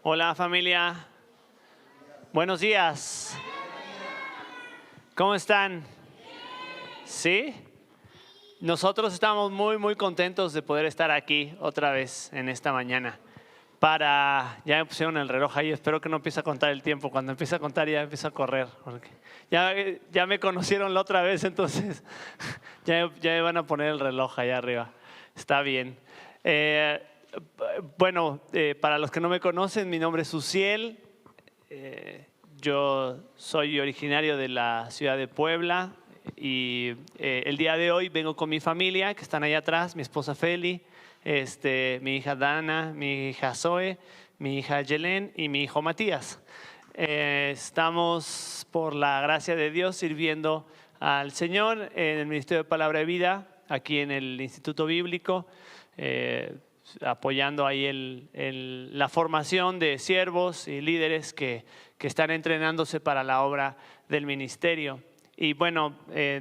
Hola familia, buenos días. ¿Cómo están? ¿Sí? Nosotros estamos muy contentos de poder estar aquí otra vez en esta mañana. Ya me pusieron el reloj ahí, espero que no empiece a contar el tiempo. Cuando empiece a contar ya empiezo a correr. Porque ya me conocieron la otra vez, entonces ya me van a poner el reloj allá arriba. Está bien. Para los que no me conocen, mi nombre es Uziel. Yo soy originario de la ciudad de Puebla y el día de hoy vengo con mi familia, que están ahí atrás, mi esposa Feli, mi hija Dana, mi hija Zoe, mi hija Yelén y mi hijo Matías. Estamos, por la gracia de Dios, sirviendo al Señor en el Ministerio de Palabra de Vida, aquí en el Instituto Bíblico, apoyando ahí la formación de siervos y líderes que están entrenándose para la obra del ministerio. Y bueno,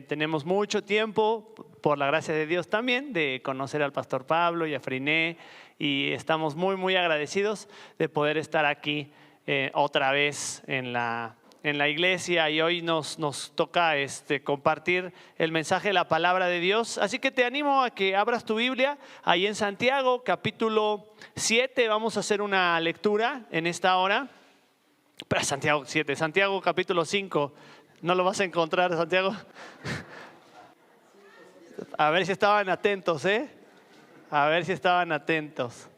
tenemos mucho tiempo, por la gracia de Dios también, de conocer al pastor Pablo y a Friné, y estamos muy agradecidos de poder estar aquí otra vez en la iglesia, y hoy nos toca compartir el mensaje de la palabra de Dios. Así que te animo a que abras tu Biblia ahí en Santiago capítulo 7. Vamos a hacer una lectura en esta hora. Santiago 7, Santiago capítulo 5. No lo vas a encontrar, Santiago. A ver si estaban atentos, a ver si estaban atentos.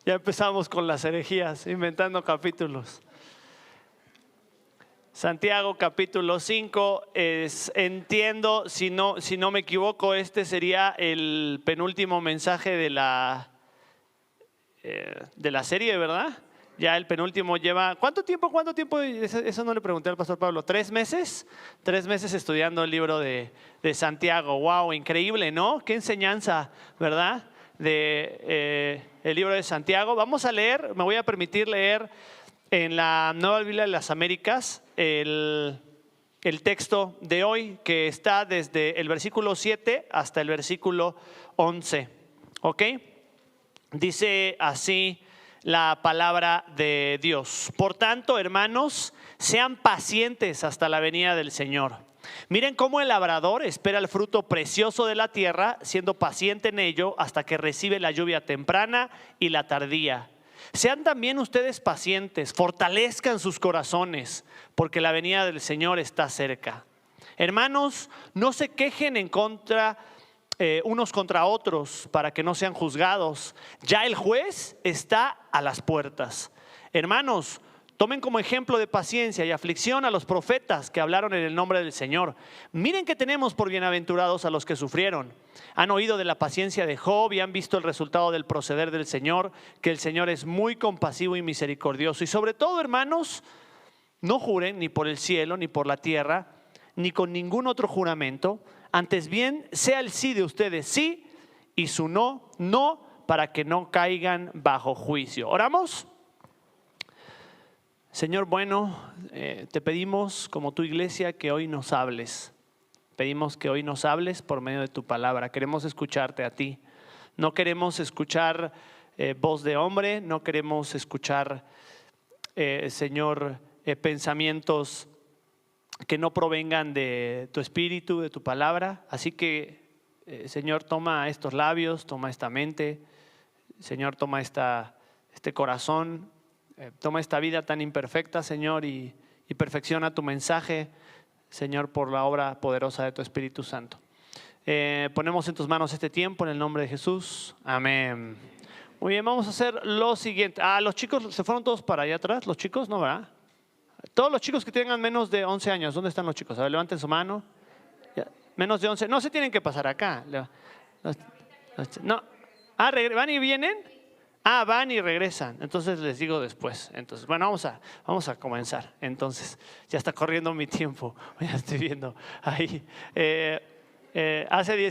Ya empezamos con las herejías, inventando capítulos. Santiago capítulo 5, entiendo, si no me equivoco, este sería el penúltimo mensaje de la serie, ¿verdad? Ya el penúltimo lleva… ¿Cuánto tiempo? Eso no le pregunté al pastor Pablo. ¿3 meses? 3 meses estudiando el libro de Santiago. ¡Wow! Increíble, ¿no? Qué enseñanza, ¿verdad? El libro de Santiago. Vamos a leer, me voy a permitir leer en la Nueva Biblia de las Américas el texto de hoy, que está desde el versículo 7 hasta el versículo 11. ¿Ok? Dice así la palabra de Dios. Por tanto, hermanos, sean pacientes hasta la venida del Señor. Miren cómo el labrador espera el fruto precioso de la tierra, siendo paciente en ello hasta que recibe la lluvia temprana y la tardía. Sean también ustedes pacientes, fortalezcan sus corazones, porque la venida del Señor está cerca. Hermanos, no se quejen unos contra otros para que no sean juzgados. Ya el juez está a las puertas. Hermanos, tomen como ejemplo de paciencia y aflicción a los profetas que hablaron en el nombre del Señor. Miren que tenemos por bienaventurados a los que sufrieron. Han oído de la paciencia de Job y han visto el resultado del proceder del Señor, que el Señor es muy compasivo y misericordioso. Y sobre todo, hermanos, no juren ni por el cielo, ni por la tierra, ni con ningún otro juramento. Antes bien, sea el sí de ustedes sí, y su no, no, para que no caigan bajo juicio. ¿Oramos? Señor bueno, te pedimos como tu iglesia que hoy nos hables. Pedimos que hoy nos hables por medio de tu palabra. Queremos escucharte a ti. No queremos escuchar voz de hombre, no queremos escuchar, Señor, pensamientos que no provengan de tu espíritu, de tu palabra. Así que, Señor, toma estos labios, toma esta mente. Señor, toma este corazón, toma esta vida tan imperfecta, Señor, y perfecciona tu mensaje, Señor, por la obra poderosa de tu Espíritu Santo. Ponemos en tus manos este tiempo en el nombre de Jesús. Amén. Muy bien, vamos a hacer lo siguiente. Los chicos se fueron todos para allá atrás. Los chicos, ¿no, verdad? Todos los chicos que tengan menos de 11 años, ¿dónde están los chicos? A ver, levanten su mano. Ya, menos de 11, no se tienen que pasar acá. No. ¿Van y vienen? Van y regresan. Entonces les digo después. Entonces, bueno, vamos a comenzar. Entonces, ya está corriendo mi tiempo. Ya estoy viendo ahí. Hace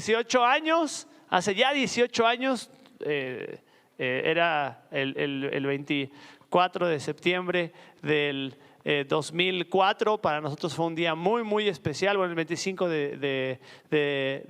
ya 18 años, era el 24 de septiembre del 2004. Para nosotros fue un día muy, muy especial. Bueno, el 25 de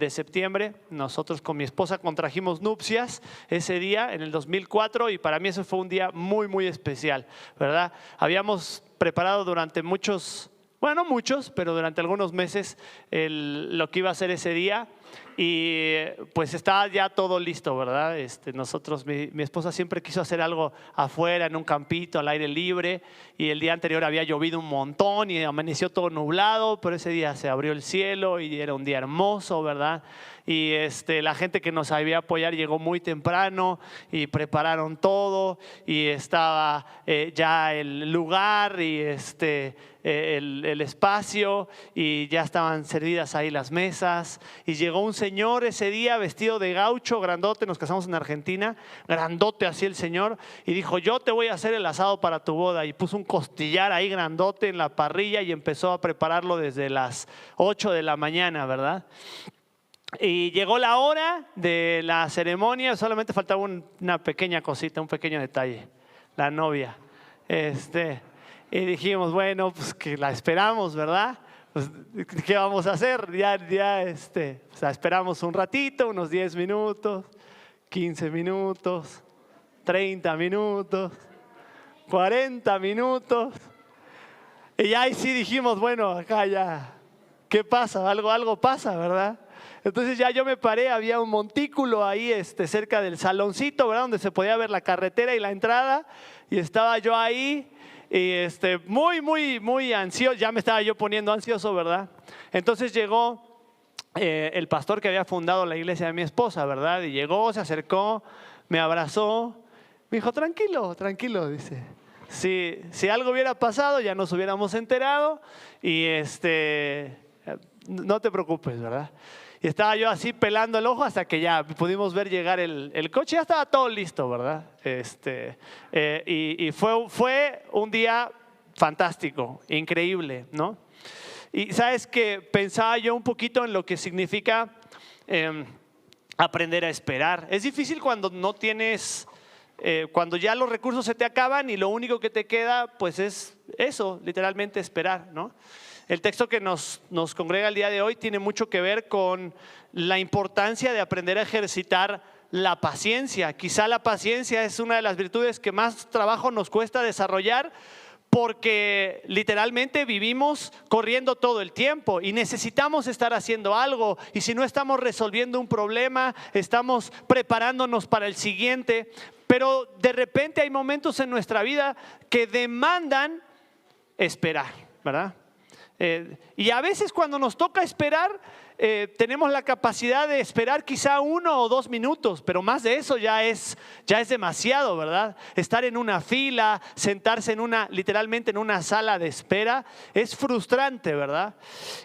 septiembre, nosotros con mi esposa contrajimos nupcias ese día, en el 2004, y para mí eso fue un día muy, muy especial, ¿verdad? Habíamos preparado durante muchos, bueno, no muchos, pero durante algunos meses lo que iba a ser ese día. Y pues estaba ya todo listo, ¿verdad? Nosotros, mi esposa siempre quiso hacer algo afuera, en un campito, al aire libre. Y el día anterior había llovido un montón y amaneció todo nublado, pero ese día se abrió el cielo y era un día hermoso, ¿verdad? Y la gente que nos iba a apoyar llegó muy temprano y prepararon todo. Y estaba ya el lugar y el espacio, y ya estaban servidas ahí las mesas. Y llegó un señor ese día vestido de gaucho, grandote, nos casamos en Argentina, grandote así el señor, y dijo: yo te voy a hacer el asado para tu boda. Y puso un costillar ahí grandote en la parrilla y empezó a prepararlo desde las 8 de la mañana, ¿verdad? Y llegó la hora de la ceremonia, solamente faltaba una pequeña cosita, un pequeño detalle: la novia. Y dijimos, bueno, pues que la esperamos, ¿verdad? Pues, ¿qué vamos a hacer? La esperamos un ratito, unos 10 minutos, 15 minutos, 30 minutos, 40 minutos. Y ahí sí dijimos, bueno, acá ya, ¿qué pasa? Algo pasa, ¿verdad? Entonces ya yo me paré, había un montículo ahí cerca del saloncito, ¿verdad? Donde se podía ver la carretera y la entrada. Y estaba yo ahí. Y muy, muy, muy ansioso, ya me estaba yo poniendo ansioso, ¿verdad? Entonces llegó el pastor que había fundado la iglesia de mi esposa, ¿verdad? Y llegó, se acercó, me abrazó, me dijo: tranquilo, tranquilo, dice. Si algo hubiera pasado, ya nos hubiéramos enterado, y no te preocupes, ¿verdad? Y estaba yo así pelando el ojo hasta que ya pudimos ver llegar el coche. Ya estaba todo listo, ¿verdad? Y fue un día fantástico, increíble, ¿no? Y sabes que pensaba yo un poquito en lo que significa aprender a esperar. Es difícil cuando no tienes, cuando ya los recursos se te acaban y lo único que te queda pues es eso, literalmente esperar, ¿no? El texto que nos congrega el día de hoy tiene mucho que ver con la importancia de aprender a ejercitar la paciencia. Quizá la paciencia es una de las virtudes que más trabajo nos cuesta desarrollar, porque literalmente vivimos corriendo todo el tiempo y necesitamos estar haciendo algo. Y si no estamos resolviendo un problema, estamos preparándonos para el siguiente. Pero de repente hay momentos en nuestra vida que demandan esperar, ¿verdad? Y a veces cuando nos toca esperar, tenemos la capacidad de esperar quizá 1 o 2 minutos, pero más de eso ya es demasiado, ¿verdad? Estar en una fila, sentarse literalmente en una sala de espera, es frustrante, ¿verdad?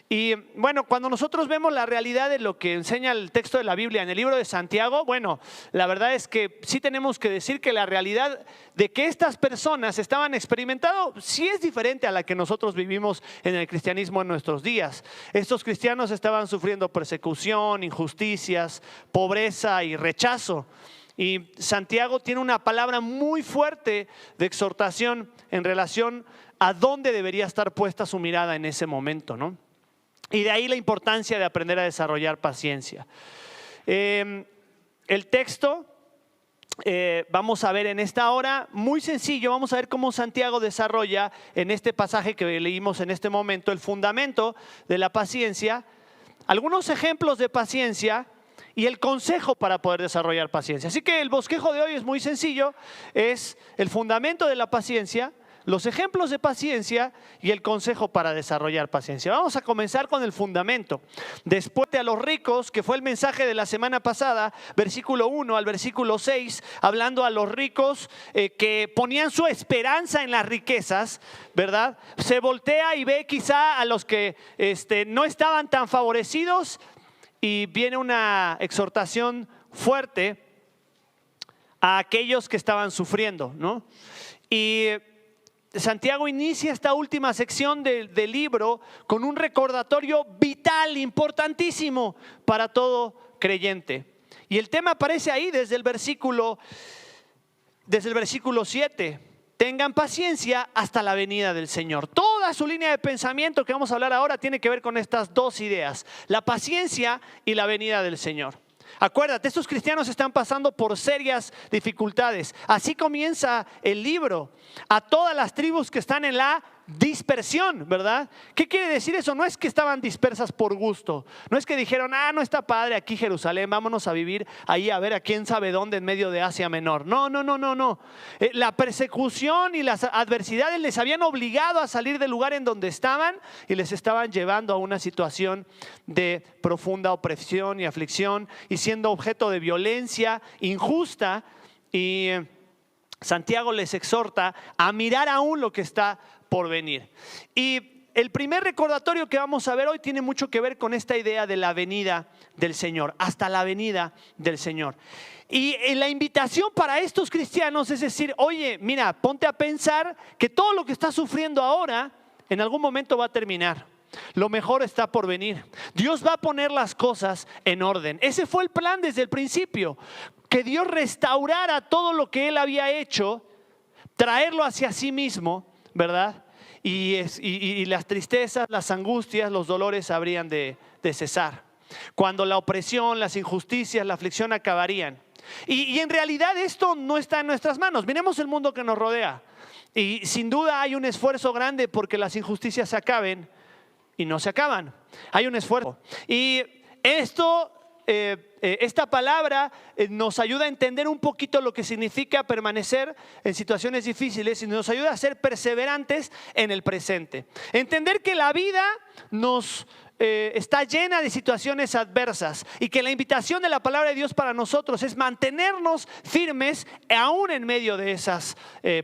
Y bueno, cuando nosotros vemos la realidad de lo que enseña el texto de la Biblia en el libro de Santiago, bueno, la verdad es que sí tenemos que decir que la realidad de que estas personas estaban experimentando sí es diferente a la que nosotros vivimos en el cristianismo en nuestros días. Estos cristianos estaban sufriendo persecución, injusticias, pobreza y rechazo. Y Santiago tiene una palabra muy fuerte de exhortación en relación a dónde debería estar puesta su mirada en ese momento, ¿no? Y de ahí la importancia de aprender a desarrollar paciencia. El texto vamos a ver en esta hora, muy sencillo, vamos a ver cómo Santiago desarrolla en este pasaje que leímos en este momento el fundamento de la paciencia, algunos ejemplos de paciencia y el consejo para poder desarrollar paciencia. Así que el bosquejo de hoy es muy sencillo, es el fundamento de la paciencia, los ejemplos de paciencia y el consejo para desarrollar paciencia. Vamos a comenzar con el fundamento. Después de a los ricos, que fue el mensaje de la semana pasada, versículo 1 al versículo 6, hablando a los ricos que ponían su esperanza en las riquezas, ¿verdad? Se voltea y ve quizá a los que no estaban tan favorecidos, y viene una exhortación fuerte a aquellos que estaban sufriendo, ¿no? Y Santiago inicia esta última sección del libro con un recordatorio vital, importantísimo para todo creyente. Y el tema aparece ahí desde el versículo 7. tengan paciencia hasta la venida del Señor. Toda su línea de pensamiento que vamos a hablar ahora tiene que ver con estas dos ideas, la paciencia y la venida del Señor. Acuérdate, estos cristianos están pasando por serias dificultades. Así comienza el libro. A todas las tribus que están en la dispersión, ¿verdad? ¿Qué quiere decir eso? No es que estaban dispersas por gusto. No es que dijeron, no está padre aquí Jerusalén, vámonos a vivir ahí a ver a quién sabe dónde en medio de Asia Menor. No. La persecución y las adversidades les habían obligado a salir del lugar en donde estaban y les estaban llevando a una situación de profunda opresión y aflicción y siendo objeto de violencia injusta. Y Santiago les exhorta a mirar aún lo que está por venir. Y el primer recordatorio que vamos a ver hoy tiene mucho que ver con esta idea de la venida del Señor, hasta la venida del Señor. Y la invitación para estos cristianos es decir, oye, mira, ponte a pensar que todo lo que estás sufriendo ahora en algún momento va a terminar. Lo mejor está por venir. Dios va a poner las cosas en orden. Ese fue el plan desde el principio, que Dios restaurara todo lo que Él había hecho, traerlo hacia sí mismo, ¿verdad? Y las tristezas, las angustias, los dolores habrían de cesar. Cuando la opresión, las injusticias, la aflicción acabarían. Y en realidad esto no está en nuestras manos. Miremos el mundo que nos rodea. Y sin duda hay un esfuerzo grande porque las injusticias se acaben y no se acaban. Hay un esfuerzo. Y esta palabra nos ayuda a entender un poquito lo que significa permanecer en situaciones difíciles y nos ayuda a ser perseverantes en el presente. Entender que la vida está llena de situaciones adversas y que la invitación de la palabra de Dios para nosotros es mantenernos firmes aún en medio de esas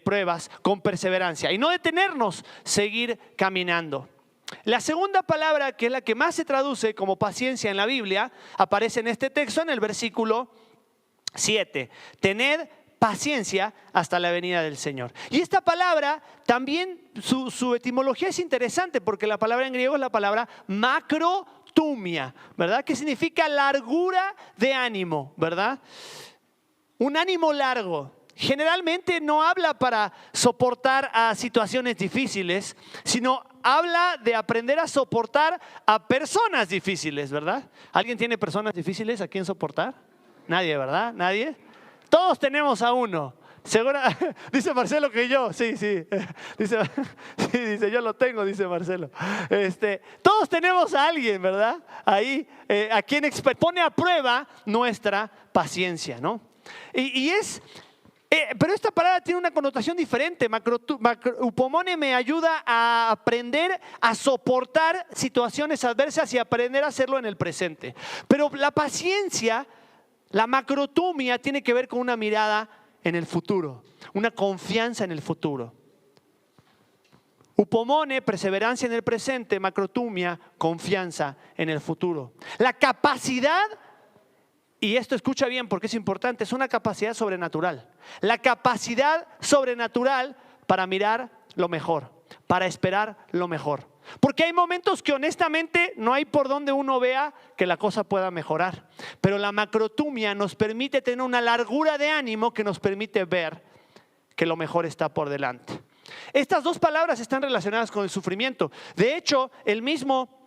pruebas con perseverancia y no detenernos, seguir caminando. La segunda palabra, que es la que más se traduce como paciencia en la Biblia, aparece en este texto en el versículo 7. Tened paciencia hasta la venida del Señor. Y esta palabra también, su etimología es interesante porque la palabra en griego es la palabra macrotumia, ¿verdad? Que significa largura de ánimo, ¿verdad? Un ánimo largo. Generalmente no habla para soportar a situaciones difíciles, sino habla de aprender a soportar a personas difíciles, ¿verdad? ¿Alguien tiene personas difíciles a quien soportar? Nadie, ¿verdad? ¿Nadie? Todos tenemos a uno. Segura, dice Marcelo que yo, sí, dice yo lo tengo, dice Marcelo. Todos tenemos a alguien, ¿verdad? Ahí, a quien pone a prueba nuestra paciencia, ¿no? Pero esta palabra tiene una connotación diferente. Upomone me ayuda a aprender a soportar situaciones adversas y aprender a hacerlo en el presente. Pero la paciencia, la macrotumia, tiene que ver con una mirada en el futuro, una confianza en el futuro. Upomone, perseverancia en el presente, macrotumia, confianza en el futuro. La capacidad, y esto escucha bien porque es importante, es una capacidad sobrenatural. La capacidad sobrenatural para mirar lo mejor, para esperar lo mejor. Porque hay momentos que honestamente no hay por donde uno vea que la cosa pueda mejorar. Pero la macrotumia nos permite tener una largura de ánimo que nos permite ver que lo mejor está por delante. Estas dos palabras están relacionadas con el sufrimiento. De hecho, el mismo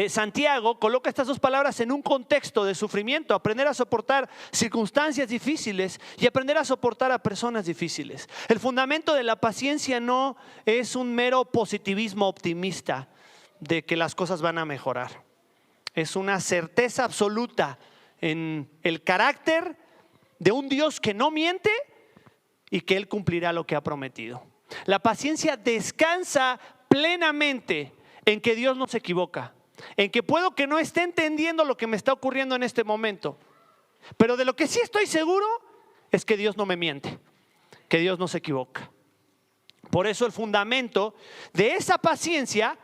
Santiago coloca estas dos palabras en un contexto de sufrimiento, aprender a soportar circunstancias difíciles y aprender a soportar a personas difíciles. El fundamento de la paciencia no es un mero positivismo optimista de que las cosas van a mejorar. Es una certeza absoluta en el carácter de un Dios que no miente y que Él cumplirá lo que ha prometido. La paciencia descansa plenamente en que Dios no se equivoca. En que puedo que no esté entendiendo lo que me está ocurriendo en este momento, pero de lo que sí estoy seguro es que Dios no me miente, que Dios no se equivoca. Por eso el fundamento de esa paciencia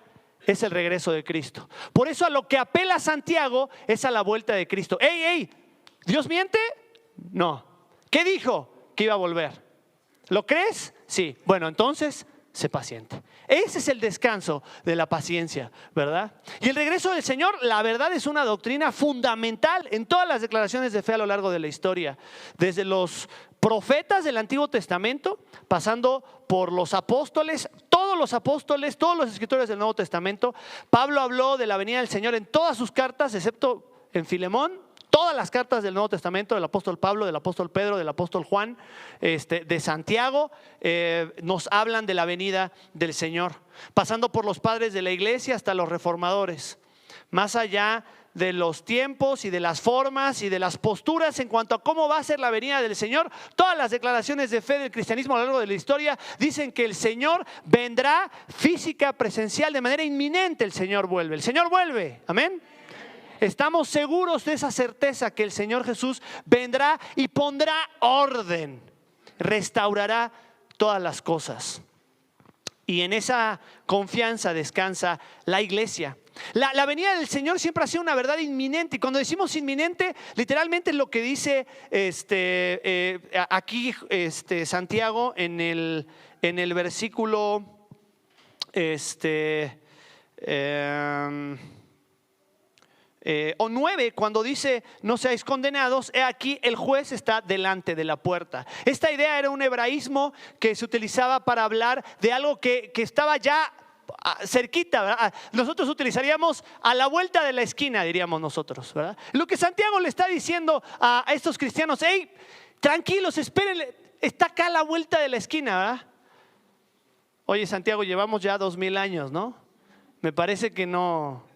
es el regreso de Cristo. Por eso a lo que apela Santiago es a la vuelta de Cristo. ¡Ey! ¿Dios miente? No. ¿Qué dijo? Que iba a volver. ¿Lo crees? Sí. Bueno, entonces sé paciente. Ese es el descanso de la paciencia, ¿verdad? Y el regreso del Señor, la verdad, es una doctrina fundamental en todas las declaraciones de fe a lo largo de la historia. Desde los profetas del Antiguo Testamento, pasando por los apóstoles, todos los escritores del Nuevo Testamento. Pablo habló de la venida del Señor en todas sus cartas, excepto en Filemón. Todas las cartas del Nuevo Testamento, del apóstol Pablo, del apóstol Pedro, del apóstol Juan, de Santiago, nos hablan de la venida del Señor, pasando por los padres de la iglesia hasta los reformadores, más allá de los tiempos y de las formas y de las posturas en cuanto a cómo va a ser la venida del Señor. Todas las declaraciones de fe del cristianismo a lo largo de la historia dicen que el Señor vendrá física, presencial, de manera inminente. El Señor vuelve, amén. Estamos seguros de esa certeza que el Señor Jesús vendrá y pondrá orden, restaurará todas las cosas. Y en esa confianza descansa la iglesia. La venida del Señor siempre ha sido una verdad inminente. Y cuando decimos inminente, literalmente es lo que dice aquí Santiago en el versículo o 9, cuando dice no seáis condenados, he aquí el juez está delante de la puerta. Esta idea era un hebraísmo que se utilizaba para hablar de algo que estaba ya cerquita, ¿verdad? Nosotros utilizaríamos a la vuelta de la esquina, diríamos nosotros, ¿verdad? Lo que Santiago le está diciendo a estos cristianos: hey, tranquilos, esperen, está acá a la vuelta de la esquina, ¿verdad? Oye, Santiago, llevamos ya 2000 años, ¿no? Me parece que no.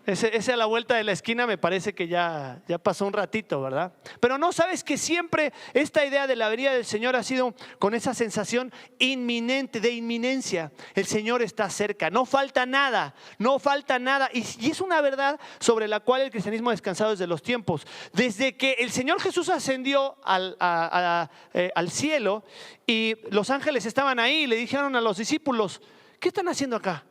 Ese a la vuelta de la esquina me parece que ya pasó un ratito, ¿verdad? Pero no, sabes que siempre esta idea de la venida del Señor ha sido con esa sensación inminente, de inminencia. El Señor está cerca, no falta nada. Y es una verdad sobre la cual el cristianismo ha descansado desde los tiempos. Desde que el Señor Jesús ascendió al cielo y los ángeles estaban ahí, le dijeron a los discípulos: ¿qué están haciendo acá?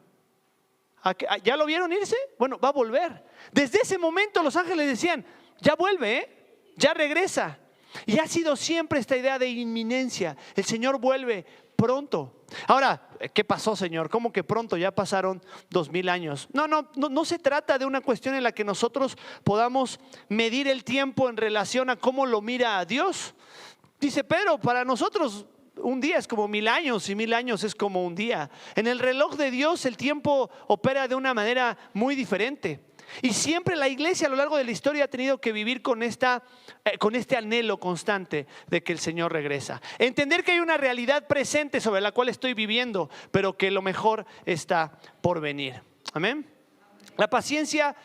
¿Ya lo vieron irse? Bueno, va a volver. Desde ese momento los ángeles decían: ya vuelve, ya regresa. Y ha sido siempre esta idea de inminencia. El Señor vuelve pronto. Ahora, ¿qué pasó, Señor? ¿Cómo que pronto? Ya pasaron 2000 años. No se trata de una cuestión en la que nosotros podamos medir el tiempo en relación a cómo lo mira a Dios. Dice Pedro, para nosotros un día es como 1000 años y 1000 años es como un día. En el reloj de Dios el tiempo opera de una manera muy diferente. Y siempre la iglesia a lo largo de la historia ha tenido que vivir con este anhelo constante de que el Señor regresa. Entender que hay una realidad presente sobre la cual estoy viviendo, pero que lo mejor está por venir. Amén. La paciencia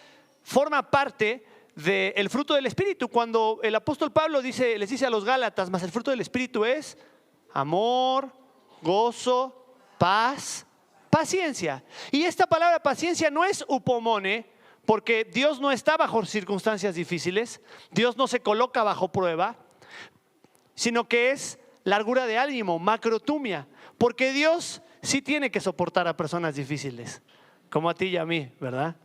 forma parte del fruto del Espíritu. Cuando el apóstol Pablo les dice a los Gálatas: mas el fruto del Espíritu es amor, gozo, paz, paciencia. Y esta palabra paciencia no es upomone, porque Dios no está bajo circunstancias difíciles, Dios no se coloca bajo prueba, sino que es largura de ánimo, macrotumia, porque Dios sí tiene que soportar a personas difíciles, como a ti y a mí, ¿verdad?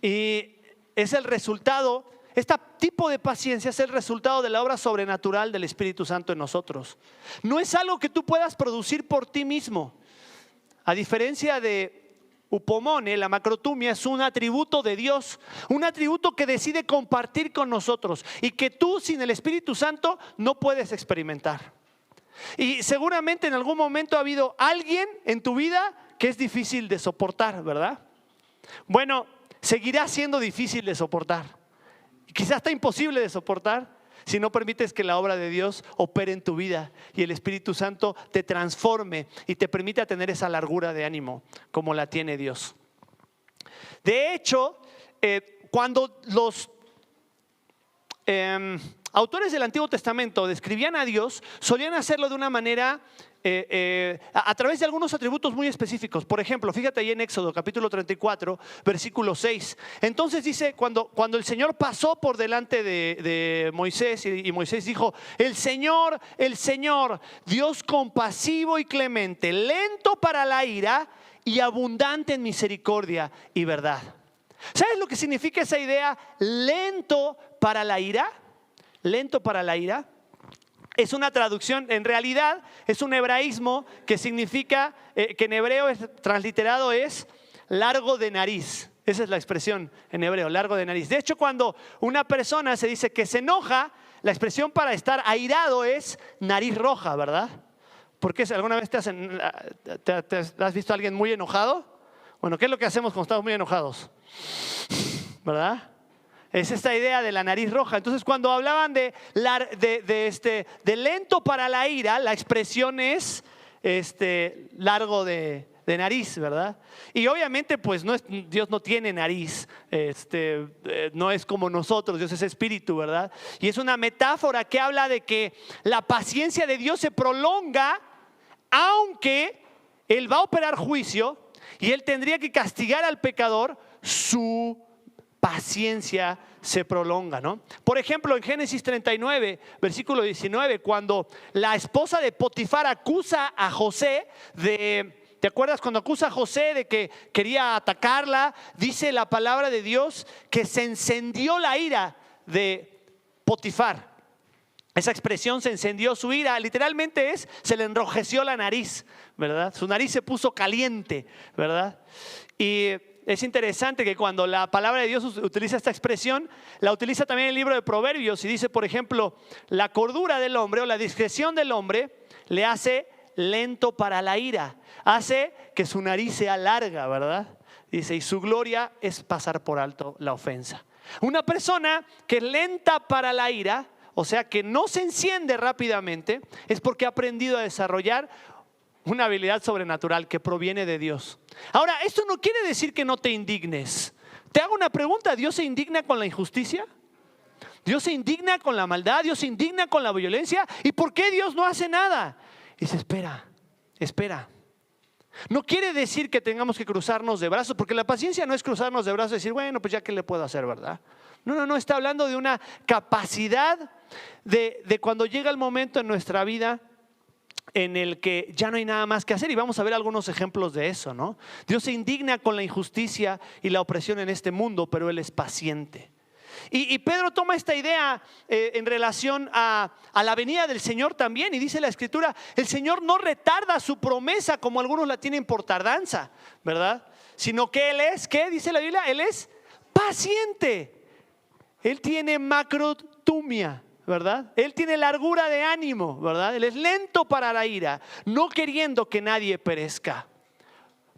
Y es el resultado. Este tipo de paciencia es el resultado de la obra sobrenatural del Espíritu Santo en nosotros. No es algo que tú puedas producir por ti mismo. A diferencia de upomone, la macrotumia es un atributo de Dios, un atributo que decide compartir con nosotros y que tú sin el Espíritu Santo no puedes experimentar. Y seguramente en algún momento ha habido alguien en tu vida que es difícil de soportar, ¿verdad? Bueno, seguirá siendo difícil de soportar. Quizás está imposible de soportar si no permites que la obra de Dios opere en tu vida y el Espíritu Santo te transforme y te permita tener esa largura de ánimo como la tiene Dios. De hecho, cuando los autores del Antiguo Testamento describían a Dios, solían hacerlo de una manera a través de algunos atributos muy específicos. Por ejemplo, fíjate ahí en Éxodo capítulo 34 versículo 6. Entonces dice, cuando el Señor pasó por delante de Moisés y Moisés dijo: el Señor, Dios compasivo y clemente, lento para la ira y abundante en misericordia y verdad. ¿Sabes lo que significa esa idea? Lento para la ira. Lento para la ira. Es una traducción, en realidad es un hebraísmo que significa, que en hebreo transliterado es largo de nariz. Esa es la expresión en hebreo, largo de nariz. De hecho, cuando una persona se dice que se enoja, la expresión para estar airado es nariz roja, ¿verdad? ¿Por qué? ¿Alguna vez has visto a alguien muy enojado? Bueno, ¿qué es lo que hacemos cuando estamos muy enojados? ¿Verdad? Es esta idea de la nariz roja. Entonces, cuando hablaban de lento para la ira, la expresión es largo de nariz, ¿verdad? Y obviamente, pues Dios no tiene nariz, no es como nosotros, Dios es espíritu, ¿verdad? Y es una metáfora que habla de que la paciencia de Dios se prolonga, aunque Él va a operar juicio y Él tendría que castigar al pecador, su paciencia se prolonga, ¿no? Por ejemplo, en Génesis 39, versículo 19, cuando la esposa de Potifar acusa a José ¿te acuerdas cuando acusa a José de que quería atacarla? Dice la palabra de Dios que se encendió la ira de Potifar. Esa expresión, se encendió su ira, literalmente se le enrojeció la nariz, ¿verdad? Su nariz se puso caliente, ¿verdad? Y es interesante que cuando la palabra de Dios utiliza esta expresión, la utiliza también en el libro de Proverbios y dice, por ejemplo, la cordura del hombre o la discreción del hombre le hace lento para la ira, hace que su nariz sea larga, ¿verdad? Dice, y su gloria es pasar por alto la ofensa. Una persona que es lenta para la ira, o sea que no se enciende rápidamente, es porque ha aprendido a desarrollar una habilidad sobrenatural que proviene de Dios. Ahora, esto no quiere decir que no te indignes. Te hago una pregunta, ¿Dios se indigna con la injusticia? ¿Dios se indigna con la maldad? ¿Dios se indigna con la violencia? ¿Y por qué Dios no hace nada? Y dice, espera. No quiere decir que tengamos que cruzarnos de brazos, porque la paciencia no es cruzarnos de brazos y decir, bueno, pues ya que le puedo hacer, ¿verdad? No, está hablando de una capacidad de cuando llega el momento en nuestra vida en el que ya no hay nada más que hacer, y vamos a ver algunos ejemplos de eso, ¿no? Dios se indigna con la injusticia y la opresión en este mundo, pero Él es paciente. Y Pedro toma esta idea en relación a la venida del Señor también, y dice la Escritura, el Señor no retarda su promesa como algunos la tienen por tardanza, ¿verdad? Sino que Él es, ¿qué dice la Biblia? Él es paciente. Él tiene macrotumia, ¿verdad? Él tiene largura de ánimo, ¿verdad? Él es lento para la ira, no queriendo que nadie perezca.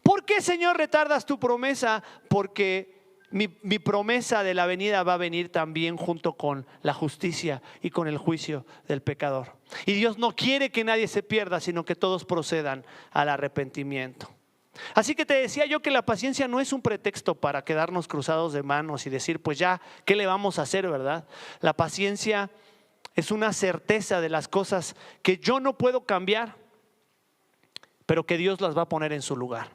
¿Por qué, Señor, retardas tu promesa? Porque mi promesa de la venida va a venir también junto con la justicia y con el juicio del pecador. Y Dios no quiere que nadie se pierda, sino que todos procedan al arrepentimiento. Así que te decía yo que la paciencia no es un pretexto para quedarnos cruzados de manos y decir, pues ya, ¿qué le vamos a hacer, verdad? La paciencia es una certeza de las cosas que yo no puedo cambiar, pero que Dios las va a poner en su lugar,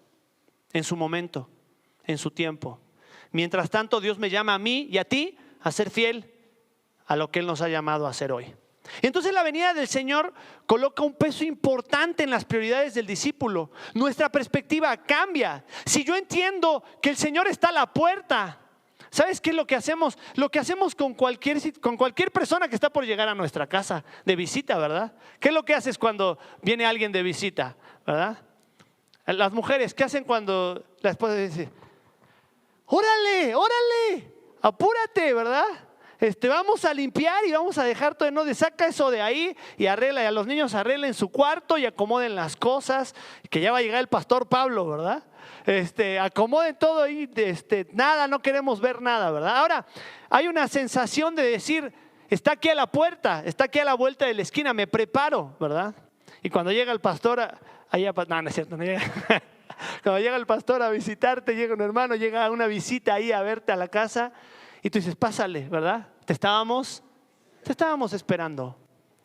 en su momento, en su tiempo. Mientras tanto, Dios me llama a mí y a ti a ser fiel a lo que Él nos ha llamado a hacer hoy. Y entonces la venida del Señor coloca un peso importante en las prioridades del discípulo. Nuestra perspectiva cambia. Si yo entiendo que el Señor está a la puerta, ¿sabes qué es lo que hacemos? Lo que hacemos con cualquier persona que está por llegar a nuestra casa de visita, ¿verdad? ¿Qué es lo que haces cuando viene alguien de visita, verdad? Las mujeres, ¿qué hacen cuando la esposa dice, órale, apúrate, ¿verdad? Vamos a limpiar y vamos a dejar todo, no, saca eso de ahí y arregla, y a los niños arreglen su cuarto y acomoden las cosas, que ya va a llegar el pastor Pablo, ¿verdad? Acomoden todo ahí, nada, no queremos ver nada, ¿verdad? Ahora, hay una sensación de decir, está aquí a la puerta, está aquí a la vuelta de la esquina, me preparo, ¿verdad? Y cuando llega el pastor, no es cierto, no llega. Cuando llega el pastor a visitarte, llega un hermano, llega una visita ahí a verte a la casa, y tú dices, pásale, ¿verdad? Te estábamos esperando.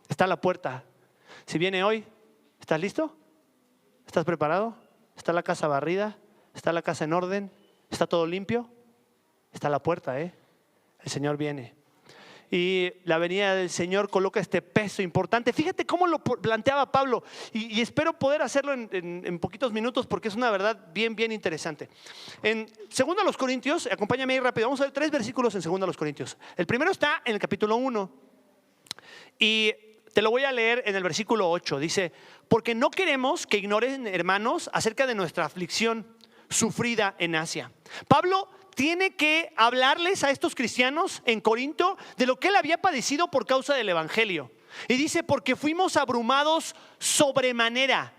Está a la puerta. Si viene hoy, ¿estás listo? ¿Estás preparado? ¿Está la casa barrida? ¿Está la casa en orden? ¿Está todo limpio? Está a la puerta, ¿eh? El Señor viene. Y la venida del Señor coloca este peso importante. Fíjate cómo lo planteaba Pablo, y espero poder hacerlo en poquitos minutos, porque es una verdad bien interesante. En 2 Corintios, acompáñame ahí rápido, vamos a ver 3 versículos en 2 Corintios. El primero está en el capítulo 1 y te lo voy a leer en el versículo 8. Dice, porque no queremos que ignoren, hermanos, acerca de nuestra aflicción, sufrida en Asia. Pablo tiene que hablarles a estos cristianos en Corinto de lo que él había padecido por causa del evangelio. Y dice, porque fuimos abrumados sobremanera.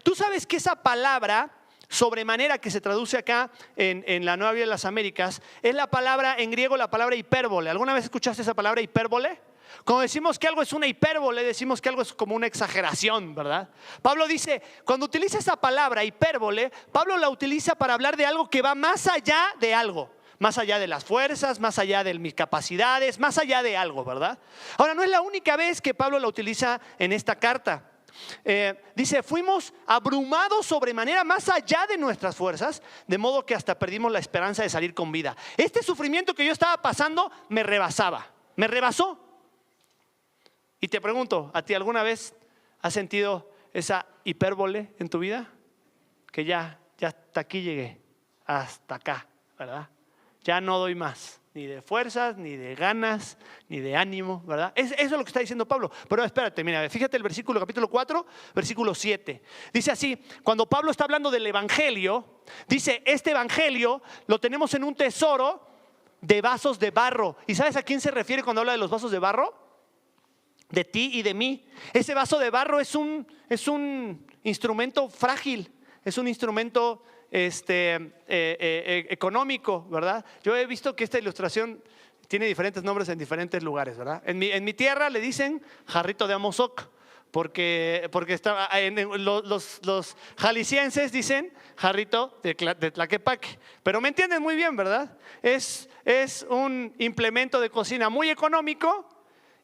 Tú sabes que esa palabra sobremanera, que se traduce acá en la Nueva Biblia de las Américas, es la palabra en griego, la palabra hipérbole. ¿Alguna vez escuchaste esa palabra hipérbole? Cuando decimos que algo es una hipérbole, decimos que algo es como una exageración, ¿verdad? Pablo dice, cuando utiliza esa palabra hipérbole, Pablo la utiliza para hablar de algo que va más allá de algo. Más allá de las fuerzas, más allá de mis capacidades, más allá de algo, ¿verdad? Ahora, no es la única vez que Pablo la utiliza en esta carta. Dice, fuimos abrumados sobremanera más allá de nuestras fuerzas, de modo que hasta perdimos la esperanza de salir con vida. Este sufrimiento que yo estaba pasando me rebasó. Y te pregunto, ¿a ti alguna vez has sentido esa hipérbole en tu vida? Que ya hasta aquí llegué, hasta acá, ¿verdad? Ya no doy más, ni de fuerzas, ni de ganas, ni de ánimo, ¿verdad? Eso es lo que está diciendo Pablo. Pero espérate, mira, fíjate el versículo, capítulo 4, versículo 7. Dice así, cuando Pablo está hablando del evangelio, dice, este evangelio lo tenemos en un tesoro de vasos de barro. ¿Y sabes a quién se refiere cuando habla de los vasos de barro? De ti y de mí. Ese vaso de barro es un instrumento frágil, es un instrumento económico, ¿verdad? Yo he visto que esta ilustración tiene diferentes nombres en diferentes lugares, ¿verdad? En mi tierra le dicen jarrito de Amozoc, porque los jaliscienses dicen jarrito de Tlaquepaque, pero me entienden muy bien, ¿verdad? Es un implemento de cocina muy económico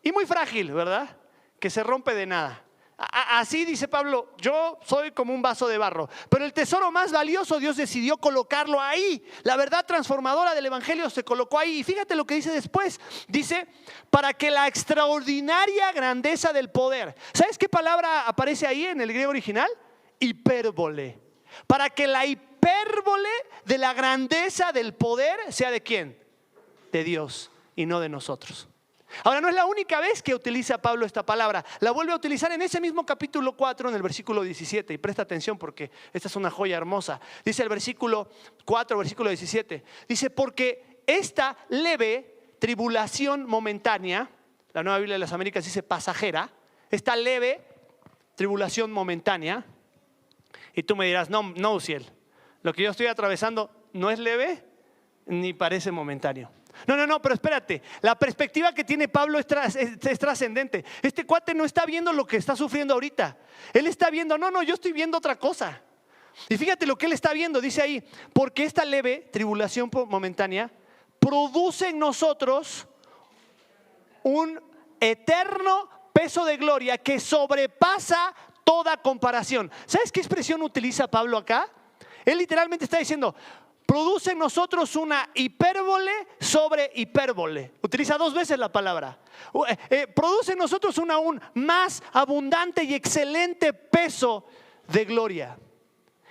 y muy frágil, ¿verdad? Que se rompe de nada. Así dice Pablo, yo soy como un vaso de barro, pero el tesoro más valioso Dios decidió colocarlo ahí. La verdad transformadora del evangelio se colocó ahí. Y fíjate lo que dice después. Dice, para que la extraordinaria grandeza del poder. ¿Sabes qué palabra aparece ahí en el griego original? Hipérbole. Para que la hipérbole de la grandeza del poder sea ¿de quién? De Dios y no de nosotros. Ahora, no es la única vez que utiliza Pablo esta palabra. La vuelve a utilizar en ese mismo capítulo 4, en el versículo 17. Y presta atención porque esta es una joya hermosa. Dice el versículo 4, versículo 17. Dice, porque esta leve tribulación momentánea, la Nueva Biblia de las Américas dice pasajera, esta leve tribulación momentánea. Y tú me dirás, no, Uziel, lo que yo estoy atravesando no es leve ni parece momentáneo. No, pero espérate, la perspectiva que tiene Pablo es trascendente. Este cuate no está viendo lo que está sufriendo ahorita. Él está viendo, yo estoy viendo otra cosa. Y fíjate lo que él está viendo, dice ahí, porque esta leve tribulación momentánea produce en nosotros un eterno peso de gloria que sobrepasa toda comparación. ¿Sabes qué expresión utiliza Pablo acá? Él literalmente está diciendo, produce en nosotros una hipérbole sobre hipérbole. Utiliza 2 veces la palabra. Produce en nosotros un aún más abundante y excelente peso de gloria.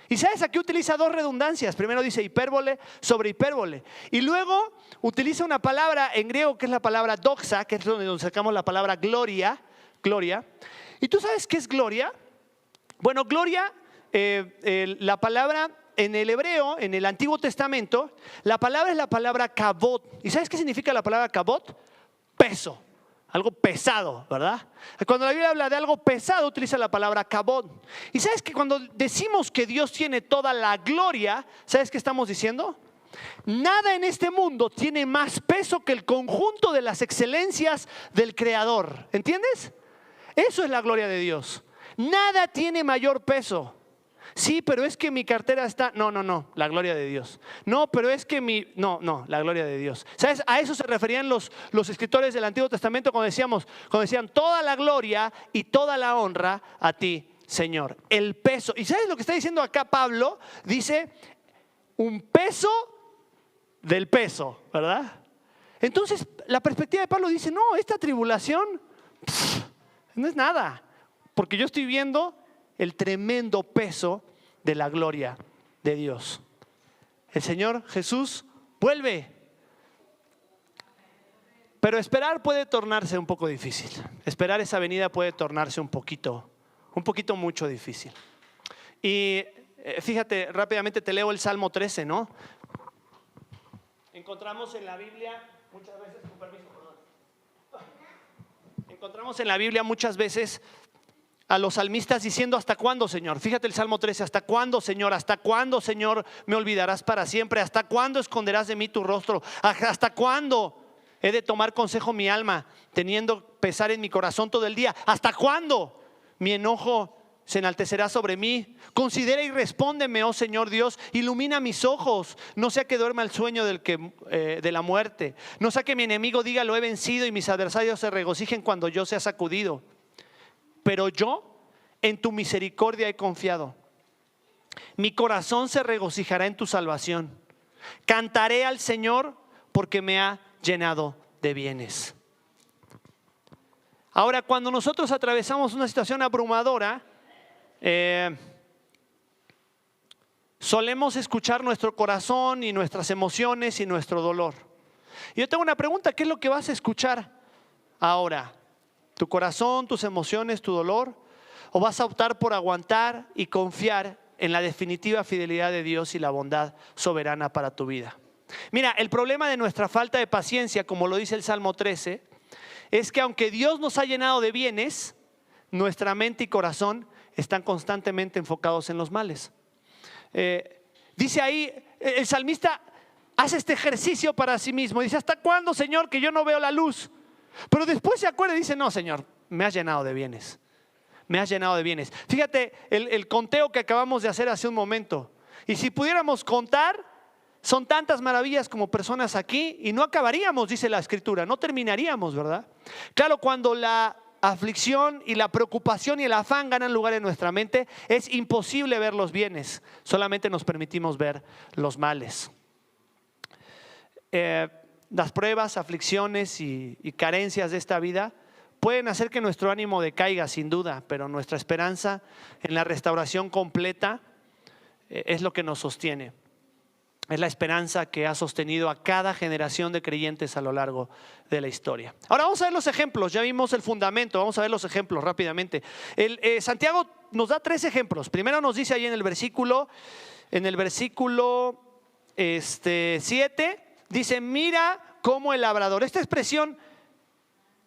Y sabes, aquí utiliza 2 redundancias. Primero dice hipérbole sobre hipérbole. Y luego utiliza una palabra en griego que es la palabra doxa, que es donde sacamos la palabra gloria. ¿Y tú sabes qué es gloria? Bueno, gloria, la palabra en el hebreo, en el Antiguo Testamento, la palabra es la palabra kabod. ¿Y sabes qué significa la palabra kabod? Peso, algo pesado, ¿verdad? Cuando la Biblia habla de algo pesado, utiliza la palabra kabod. Y sabes que cuando decimos que Dios tiene toda la gloria, ¿sabes qué estamos diciendo? Nada en este mundo tiene más peso que el conjunto de las excelencias del Creador. ¿Entiendes? Eso es la gloria de Dios. Nada tiene mayor peso. Sí, pero es que mi cartera está... No, la gloria de Dios. No, pero es que la gloria de Dios. ¿Sabes? A eso se referían los escritores del Antiguo Testamento cuando decían toda la gloria y toda la honra a ti, Señor. El peso. ¿Y sabes lo que está diciendo acá Pablo? Dice un peso del peso, ¿verdad? Entonces la perspectiva de Pablo dice, no, esta tribulación no es nada, porque yo estoy viendo el tremendo peso de la gloria de Dios. El Señor Jesús vuelve. Pero esperar puede tornarse un poco difícil. Esperar esa venida puede tornarse un poquito mucho difícil. Y Fíjate, rápidamente te leo el Salmo 13, ¿no? Encontramos en la Biblia muchas veces, con permiso, perdón. Encontramos en la Biblia muchas veces a los salmistas diciendo: ¿hasta cuándo, Señor? Fíjate el Salmo 13, ¿hasta cuándo, Señor? ¿Hasta cuándo, Señor, me olvidarás para siempre? ¿Hasta cuándo esconderás de mí tu rostro? ¿Hasta cuándo he de tomar consejo mi alma, teniendo pesar en mi corazón todo el día? ¿Hasta cuándo mi enojo se enaltecerá sobre mí? Considera y respóndeme, oh Señor Dios, ilumina mis ojos, no sea que duerma el sueño de la muerte, no sea que mi enemigo diga: lo he vencido, y mis adversarios se regocijen cuando yo sea sacudido. Pero yo en tu misericordia he confiado, mi corazón se regocijará en tu salvación. Cantaré al Señor porque me ha llenado de bienes. Ahora, cuando nosotros atravesamos una situación abrumadora, solemos escuchar nuestro corazón y nuestras emociones y nuestro dolor. Y yo tengo una pregunta: ¿qué es lo que vas a escuchar ahora? ¿Tu corazón, tus emociones, tu dolor? ¿O vas a optar por aguantar y confiar en la definitiva fidelidad de Dios y la bondad soberana para tu vida? Mira, el problema de nuestra falta de paciencia, como lo dice el Salmo 13, es que aunque Dios nos ha llenado de bienes, nuestra mente y corazón están constantemente enfocados en los males. Dice ahí, el salmista hace este ejercicio para sí mismo. Dice: ¿hasta cuándo, Señor, que yo no veo la luz? Pero después se acuerda y dice: no, Señor, me has llenado de bienes. Me has llenado de bienes. Fíjate el conteo que acabamos de hacer hace un momento. Y si pudiéramos contar, son tantas maravillas como personas aquí y no acabaríamos, dice la Escritura. No terminaríamos, ¿verdad? Claro, cuando la aflicción y la preocupación y el afán ganan lugar en nuestra mente, es imposible ver los bienes. Solamente nos permitimos ver los males. Las pruebas, aflicciones y carencias de esta vida pueden hacer que nuestro ánimo decaiga, sin duda, pero nuestra esperanza en la restauración completa es lo que nos sostiene. Es la esperanza que ha sostenido a cada generación de creyentes a lo largo de la historia. Ahora vamos a ver los ejemplos. Ya vimos el fundamento, vamos a ver los ejemplos rápidamente. Santiago nos da 3 ejemplos. Primero nos dice ahí en el versículo 7, dice: mira cómo el labrador. Esta expresión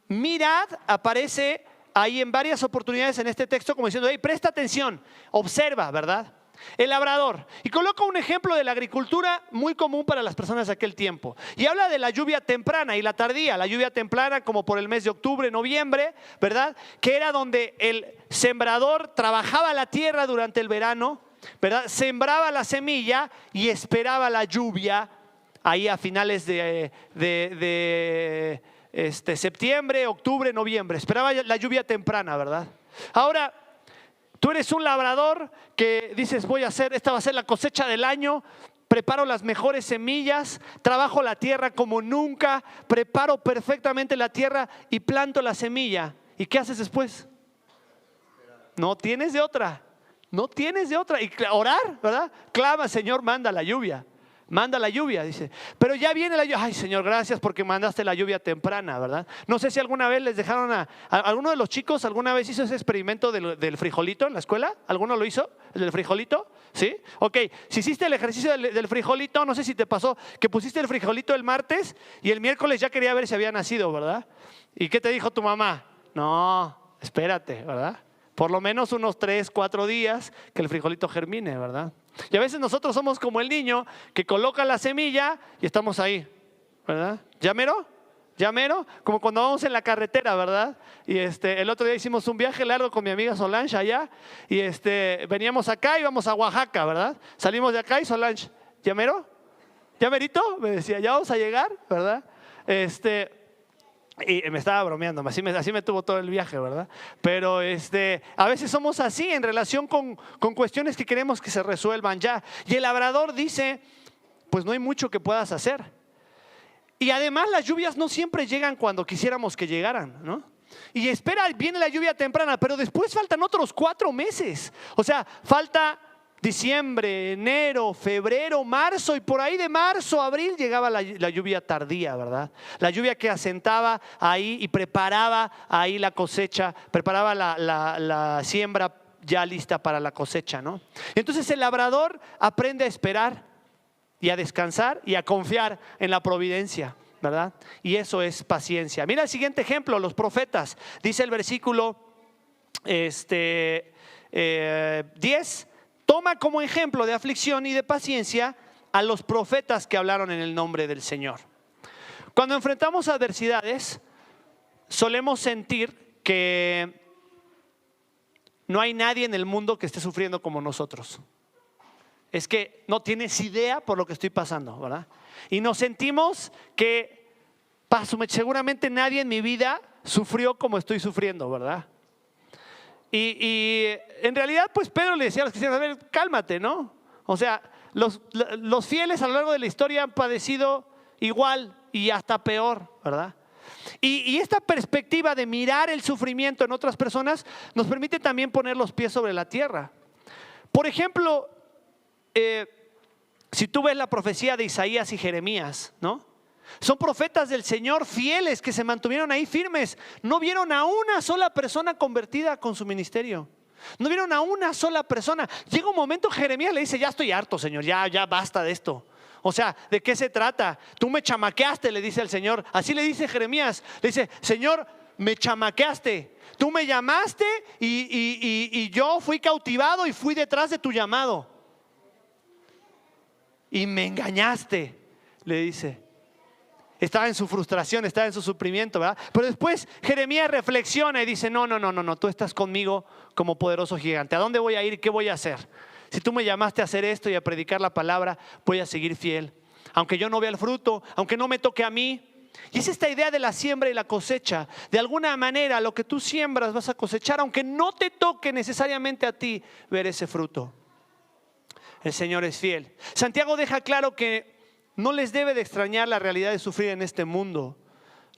mirad aparece ahí en varias oportunidades en este texto, como diciendo: hey, presta atención, observa, ¿verdad? El labrador. Y coloca un ejemplo de la agricultura muy común para las personas de aquel tiempo. Y habla de la lluvia temprana y la tardía. La lluvia temprana, como por el mes de octubre, noviembre, ¿verdad? Que era donde el sembrador trabajaba la tierra durante el verano, ¿verdad? Sembraba la semilla y esperaba la lluvia ahí a finales de septiembre, octubre, noviembre. Esperaba la lluvia temprana, ¿verdad? Ahora, tú eres un labrador que dices: esta va a ser la cosecha del año, preparo las mejores semillas, trabajo la tierra como nunca, preparo perfectamente la tierra y planto la semilla. ¿Y qué haces después? No tienes de otra, no tienes de otra. Y orar, ¿verdad? Clama: Señor, manda la lluvia. Manda la lluvia, dice. Pero ya viene la lluvia. Ay, Señor, gracias porque mandaste la lluvia temprana, ¿verdad? No sé si alguna vez les dejaron a alguno de los chicos, alguna vez hizo ese experimento del frijolito en la escuela. ¿Alguno lo hizo? ¿El del frijolito? ¿Sí? Ok, si hiciste el ejercicio del frijolito, no sé si te pasó que pusiste el frijolito el martes y el miércoles ya quería ver si había nacido, ¿verdad? ¿Y qué te dijo tu mamá? No, espérate, ¿verdad? Por lo menos unos 3, 4 días que el frijolito germine, ¿verdad? Y a veces nosotros somos como el niño que coloca la semilla y estamos ahí, ¿verdad? ¿Ya mero? ¿Ya mero? Como cuando vamos en la carretera, ¿verdad? Y el otro día hicimos un viaje largo con mi amiga Solange allá y veníamos acá y íbamos a Oaxaca, ¿verdad? Salimos de acá y Solange: ¿ya mero? ¿Ya merito? Me decía: ya vamos a llegar, ¿verdad? Y me estaba bromeando, así me tuvo todo el viaje, ¿verdad? Pero a veces somos así en relación con cuestiones que queremos que se resuelvan ya. Y el labrador dice: pues no hay mucho que puedas hacer. Y además las lluvias no siempre llegan cuando quisiéramos que llegaran, ¿no? Y viene la lluvia temprana, pero después faltan otros 4 meses. O sea, falta diciembre, enero, febrero, marzo, y por ahí de marzo a abril llegaba la lluvia tardía, ¿verdad? La lluvia que asentaba ahí y preparaba ahí la cosecha, preparaba la siembra ya lista para la cosecha, ¿no? Entonces el labrador aprende a esperar y a descansar y a confiar en la providencia, ¿verdad? Y eso es paciencia. Mira el siguiente ejemplo, los profetas. Dice el versículo 10, toma como ejemplo de aflicción y de paciencia a los profetas que hablaron en el nombre del Señor. Cuando enfrentamos adversidades, solemos sentir que no hay nadie en el mundo que esté sufriendo como nosotros. Es que no tienes idea por lo que estoy pasando, ¿verdad? Y nos sentimos que seguramente nadie en mi vida sufrió como estoy sufriendo, ¿verdad? Y en realidad, pues Pedro le decía a los cristianos, a ver, cálmate, ¿no? O sea, los fieles a lo largo de la historia han padecido igual y hasta peor, ¿verdad? Y esta perspectiva de mirar el sufrimiento en otras personas nos permite también poner los pies sobre la tierra. Por ejemplo, si tú ves la profecía de Isaías y Jeremías, ¿no? Son profetas del Señor fieles que se mantuvieron ahí firmes. No vieron a una sola persona convertida con su ministerio. No vieron a una sola persona. Llega un momento, Jeremías le dice, ya estoy harto, Señor, ya basta de esto. O sea, ¿de qué se trata? Tú me chamaqueaste, le dice al Señor. Así le dice Jeremías. Le dice, Señor, me chamaqueaste. Tú me llamaste y yo fui cautivado y fui detrás de tu llamado. Y me engañaste, le dice. Estaba en su frustración, estaba en su sufrimiento, ¿verdad? Pero después Jeremías reflexiona y dice, no, tú estás conmigo como poderoso gigante. ¿A dónde voy a ir? ¿Qué voy a hacer? Si tú me llamaste a hacer esto y a predicar la palabra, voy a seguir fiel. Aunque yo no vea el fruto, aunque no me toque a mí. Y es esta idea de la siembra y la cosecha. De alguna manera, lo que tú siembras vas a cosechar, aunque no te toque necesariamente a ti ver ese fruto. El Señor es fiel. Santiago deja claro que no les debe de extrañar la realidad de sufrir en este mundo.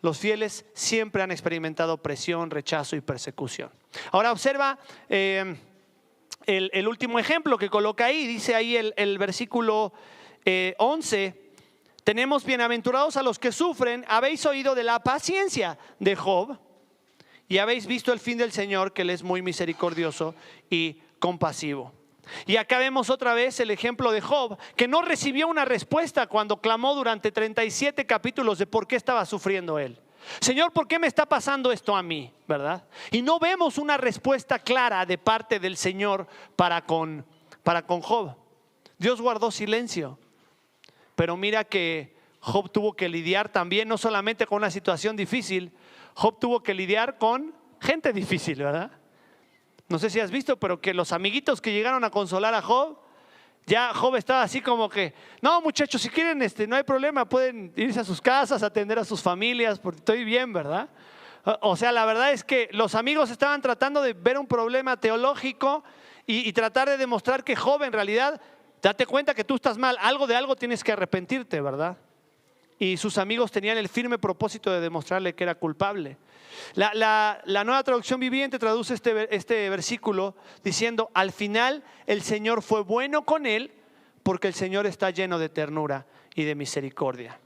Los fieles siempre han experimentado presión, rechazo y persecución. Ahora observa el último ejemplo que coloca ahí. Dice ahí el versículo 11. Tenemos bienaventurados a los que sufren. Habéis oído de la paciencia de Job y habéis visto el fin del Señor, que Él es muy misericordioso y compasivo. Y acá vemos otra vez el ejemplo de Job, que no recibió una respuesta cuando clamó durante 37 capítulos de por qué estaba sufriendo él. Señor, ¿por qué me está pasando esto a mí? ¿Verdad? Y no vemos una respuesta clara de parte del Señor para con Job. Dios guardó silencio. Pero mira que Job tuvo que lidiar también, no solamente con una situación difícil, Job tuvo que lidiar con gente difícil, ¿verdad? No sé si has visto, pero que los amiguitos que llegaron a consolar a Job, ya Job estaba así como que, no muchachos, si quieren no hay problema, pueden irse a sus casas, atender a sus familias, porque estoy bien, ¿verdad? O sea, la verdad es que los amigos estaban tratando de ver un problema teológico y tratar de demostrar que Job en realidad, date cuenta que tú estás mal, de algo tienes que arrepentirte, ¿verdad? Y sus amigos tenían el firme propósito de demostrarle que era culpable. La Nueva Traducción Viviente traduce este versículo diciendo, al final el Señor fue bueno con él porque el Señor está lleno de ternura y de misericordia.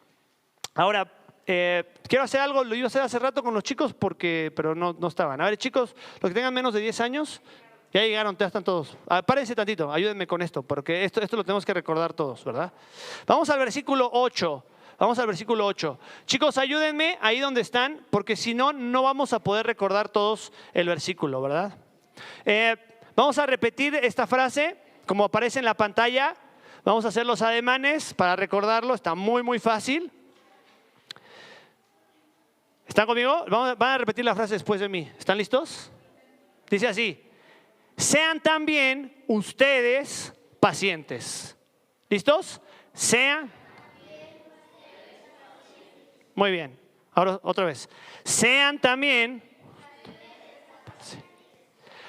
Ahora, quiero hacer algo, lo iba a hacer hace rato con los chicos pero no estaban. A ver, chicos, los que tengan menos de 10 años, ya llegaron, ya están todos. Párense tantito, ayúdenme con esto, porque esto lo tenemos que recordar todos, ¿verdad? Vamos al versículo 8. Vamos al versículo 8. Chicos, ayúdenme ahí donde están, porque si no, no vamos a poder recordar todos el versículo, ¿verdad? Vamos a repetir esta frase, como aparece en la pantalla. Vamos a hacer los ademanes para recordarlo, está muy, muy fácil. ¿Están conmigo? Van a repetir la frase después de mí. ¿Están listos? Dice así, sean también ustedes pacientes. ¿Listos? Sean. Muy bien, ahora otra vez. Sean también,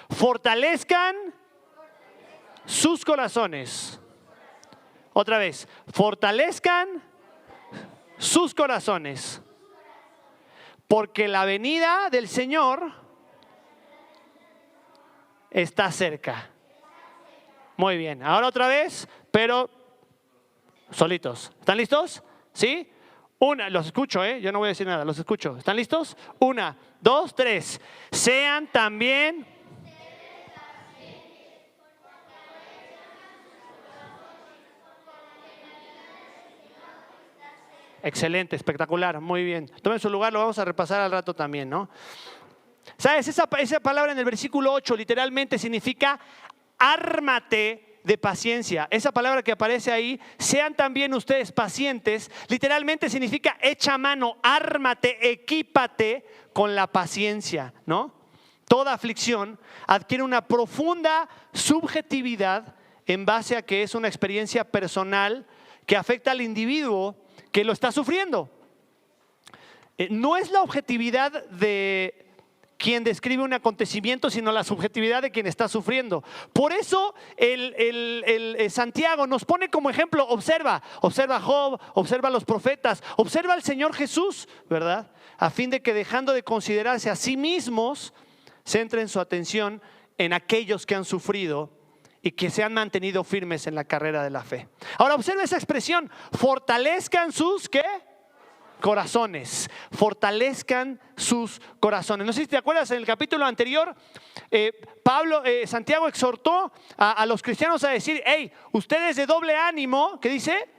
fortalezcan sus corazones. Otra vez, fortalezcan sus corazones. Porque la venida del Señor está cerca. Muy bien, ahora otra vez, pero solitos. ¿Están listos? ¿Sí? Los escucho, yo no voy a decir nada, los escucho. ¿Están listos? 1, 2, 3. Sean también Excelente, espectacular, muy bien. Tomen su lugar, lo vamos a repasar al rato también, ¿no? ¿Sabes? Esa palabra en el versículo 8 literalmente significa ármate de paciencia. Esa palabra que aparece ahí, sean también ustedes pacientes, literalmente significa echa mano, ármate, equípate con la paciencia, ¿no? Toda aflicción adquiere una profunda subjetividad en base a que es una experiencia personal que afecta al individuo que lo está sufriendo. No es la objetividad de quien describe un acontecimiento, sino la subjetividad de quien está sufriendo. Por eso Santiago nos pone como ejemplo, observa a Job, observa a los profetas, observa al Señor Jesús, ¿verdad? A fin de que dejando de considerarse a sí mismos, centren su atención en aquellos que han sufrido y que se han mantenido firmes en la carrera de la fe. Ahora observa esa expresión, fortalezcan sus, ¿qué? Corazones, fortalezcan sus corazones. No sé si te acuerdas, en el capítulo anterior, Santiago exhortó a los cristianos a decir, hey, ustedes de doble ánimo, ¿qué dice?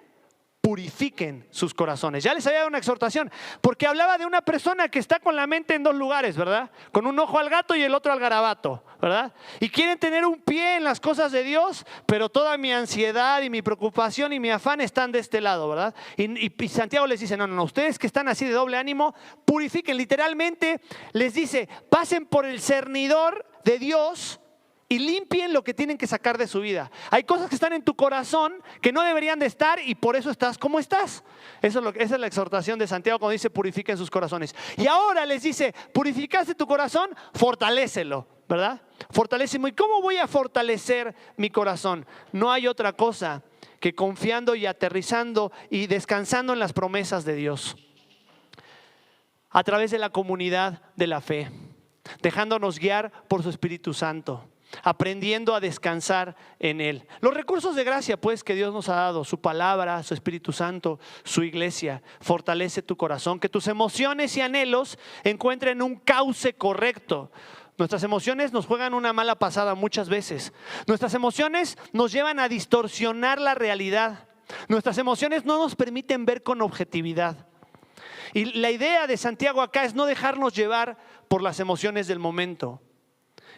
Purifiquen sus corazones. Ya les había dado una exhortación, porque hablaba de una persona que está con la mente en dos lugares, ¿verdad? Con un ojo al gato y el otro al garabato, ¿verdad? Y quieren tener un pie en las cosas de Dios, pero toda mi ansiedad y mi preocupación y mi afán están de este lado, ¿verdad? Y Santiago les dice, no, ustedes que están así de doble ánimo, purifiquen. Literalmente les dice, pasen por el cernidor de Dios y limpien lo que tienen que sacar de su vida. Hay cosas que están en tu corazón que no deberían de estar y por eso estás como estás. Esa es la exhortación de Santiago cuando dice purifiquen sus corazones. Y ahora les dice, purificaste tu corazón, fortalécelo, ¿verdad? Fortalécelo. ¿Y cómo voy a fortalecer mi corazón? No hay otra cosa que confiando y aterrizando y descansando en las promesas de Dios. A través de la comunidad de la fe, dejándonos guiar por su Espíritu Santo, aprendiendo a descansar en Él. Los recursos de gracia, pues, que Dios nos ha dado, su palabra, su Espíritu Santo, su iglesia, fortalece tu corazón, que tus emociones y anhelos encuentren un cauce correcto. Nuestras emociones nos juegan una mala pasada muchas veces. Nuestras emociones nos llevan a distorsionar la realidad. Nuestras emociones no nos permiten ver con objetividad. Y la idea de Santiago acá es no dejarnos llevar por las emociones del momento.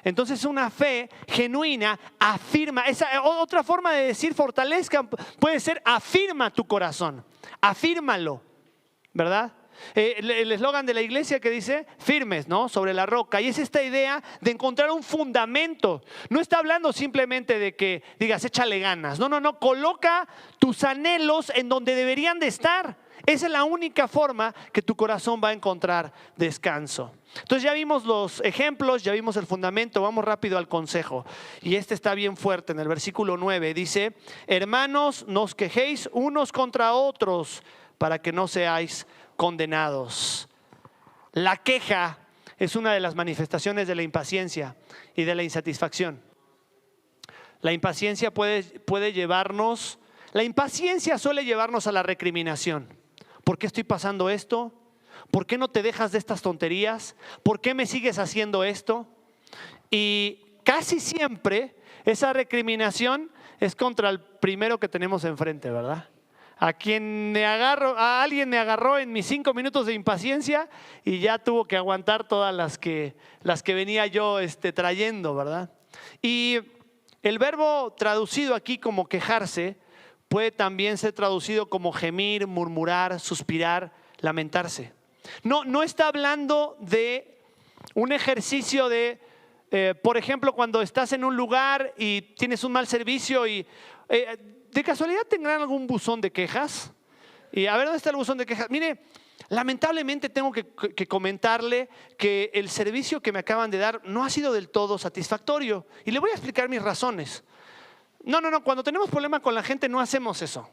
Entonces una fe genuina afirma, esa otra forma de decir fortalezca puede ser afirma tu corazón, afírmalo, ¿verdad? El eslogan de la iglesia que dice firmes, ¿no? Sobre la roca, y es esta idea de encontrar un fundamento. No está hablando simplemente de que digas échale ganas, no, coloca tus anhelos en donde deberían de estar. Esa es la única forma que tu corazón va a encontrar descanso. Entonces ya vimos los ejemplos, ya vimos el fundamento, vamos rápido al consejo. Y este está bien fuerte en el versículo 9. Dice, hermanos, no os quejéis unos contra otros para que no seáis condenados. La queja es una de las manifestaciones de la impaciencia y de la insatisfacción. La impaciencia puede llevarnos, la impaciencia suele llevarnos a la recriminación. ¿Por qué estoy pasando esto? ¿Por qué no te dejas de estas tonterías? ¿Por qué me sigues haciendo esto? Y casi siempre esa recriminación es contra el primero que tenemos enfrente, ¿verdad? A alguien me agarró en mis 5 minutos de impaciencia y ya tuvo que aguantar todas las que venía yo trayendo, ¿verdad? Y el verbo traducido aquí como quejarse puede también ser traducido como gemir, murmurar, suspirar, lamentarse. No está hablando de un ejercicio de, por ejemplo, cuando estás en un lugar y tienes un mal servicio y de casualidad tendrán algún buzón de quejas. Y a ver, ¿dónde está el buzón de quejas? Mire, lamentablemente tengo que comentarle que el servicio que me acaban de dar no ha sido del todo satisfactorio. Y le voy a explicar mis razones. No, cuando tenemos problema con la gente no hacemos eso.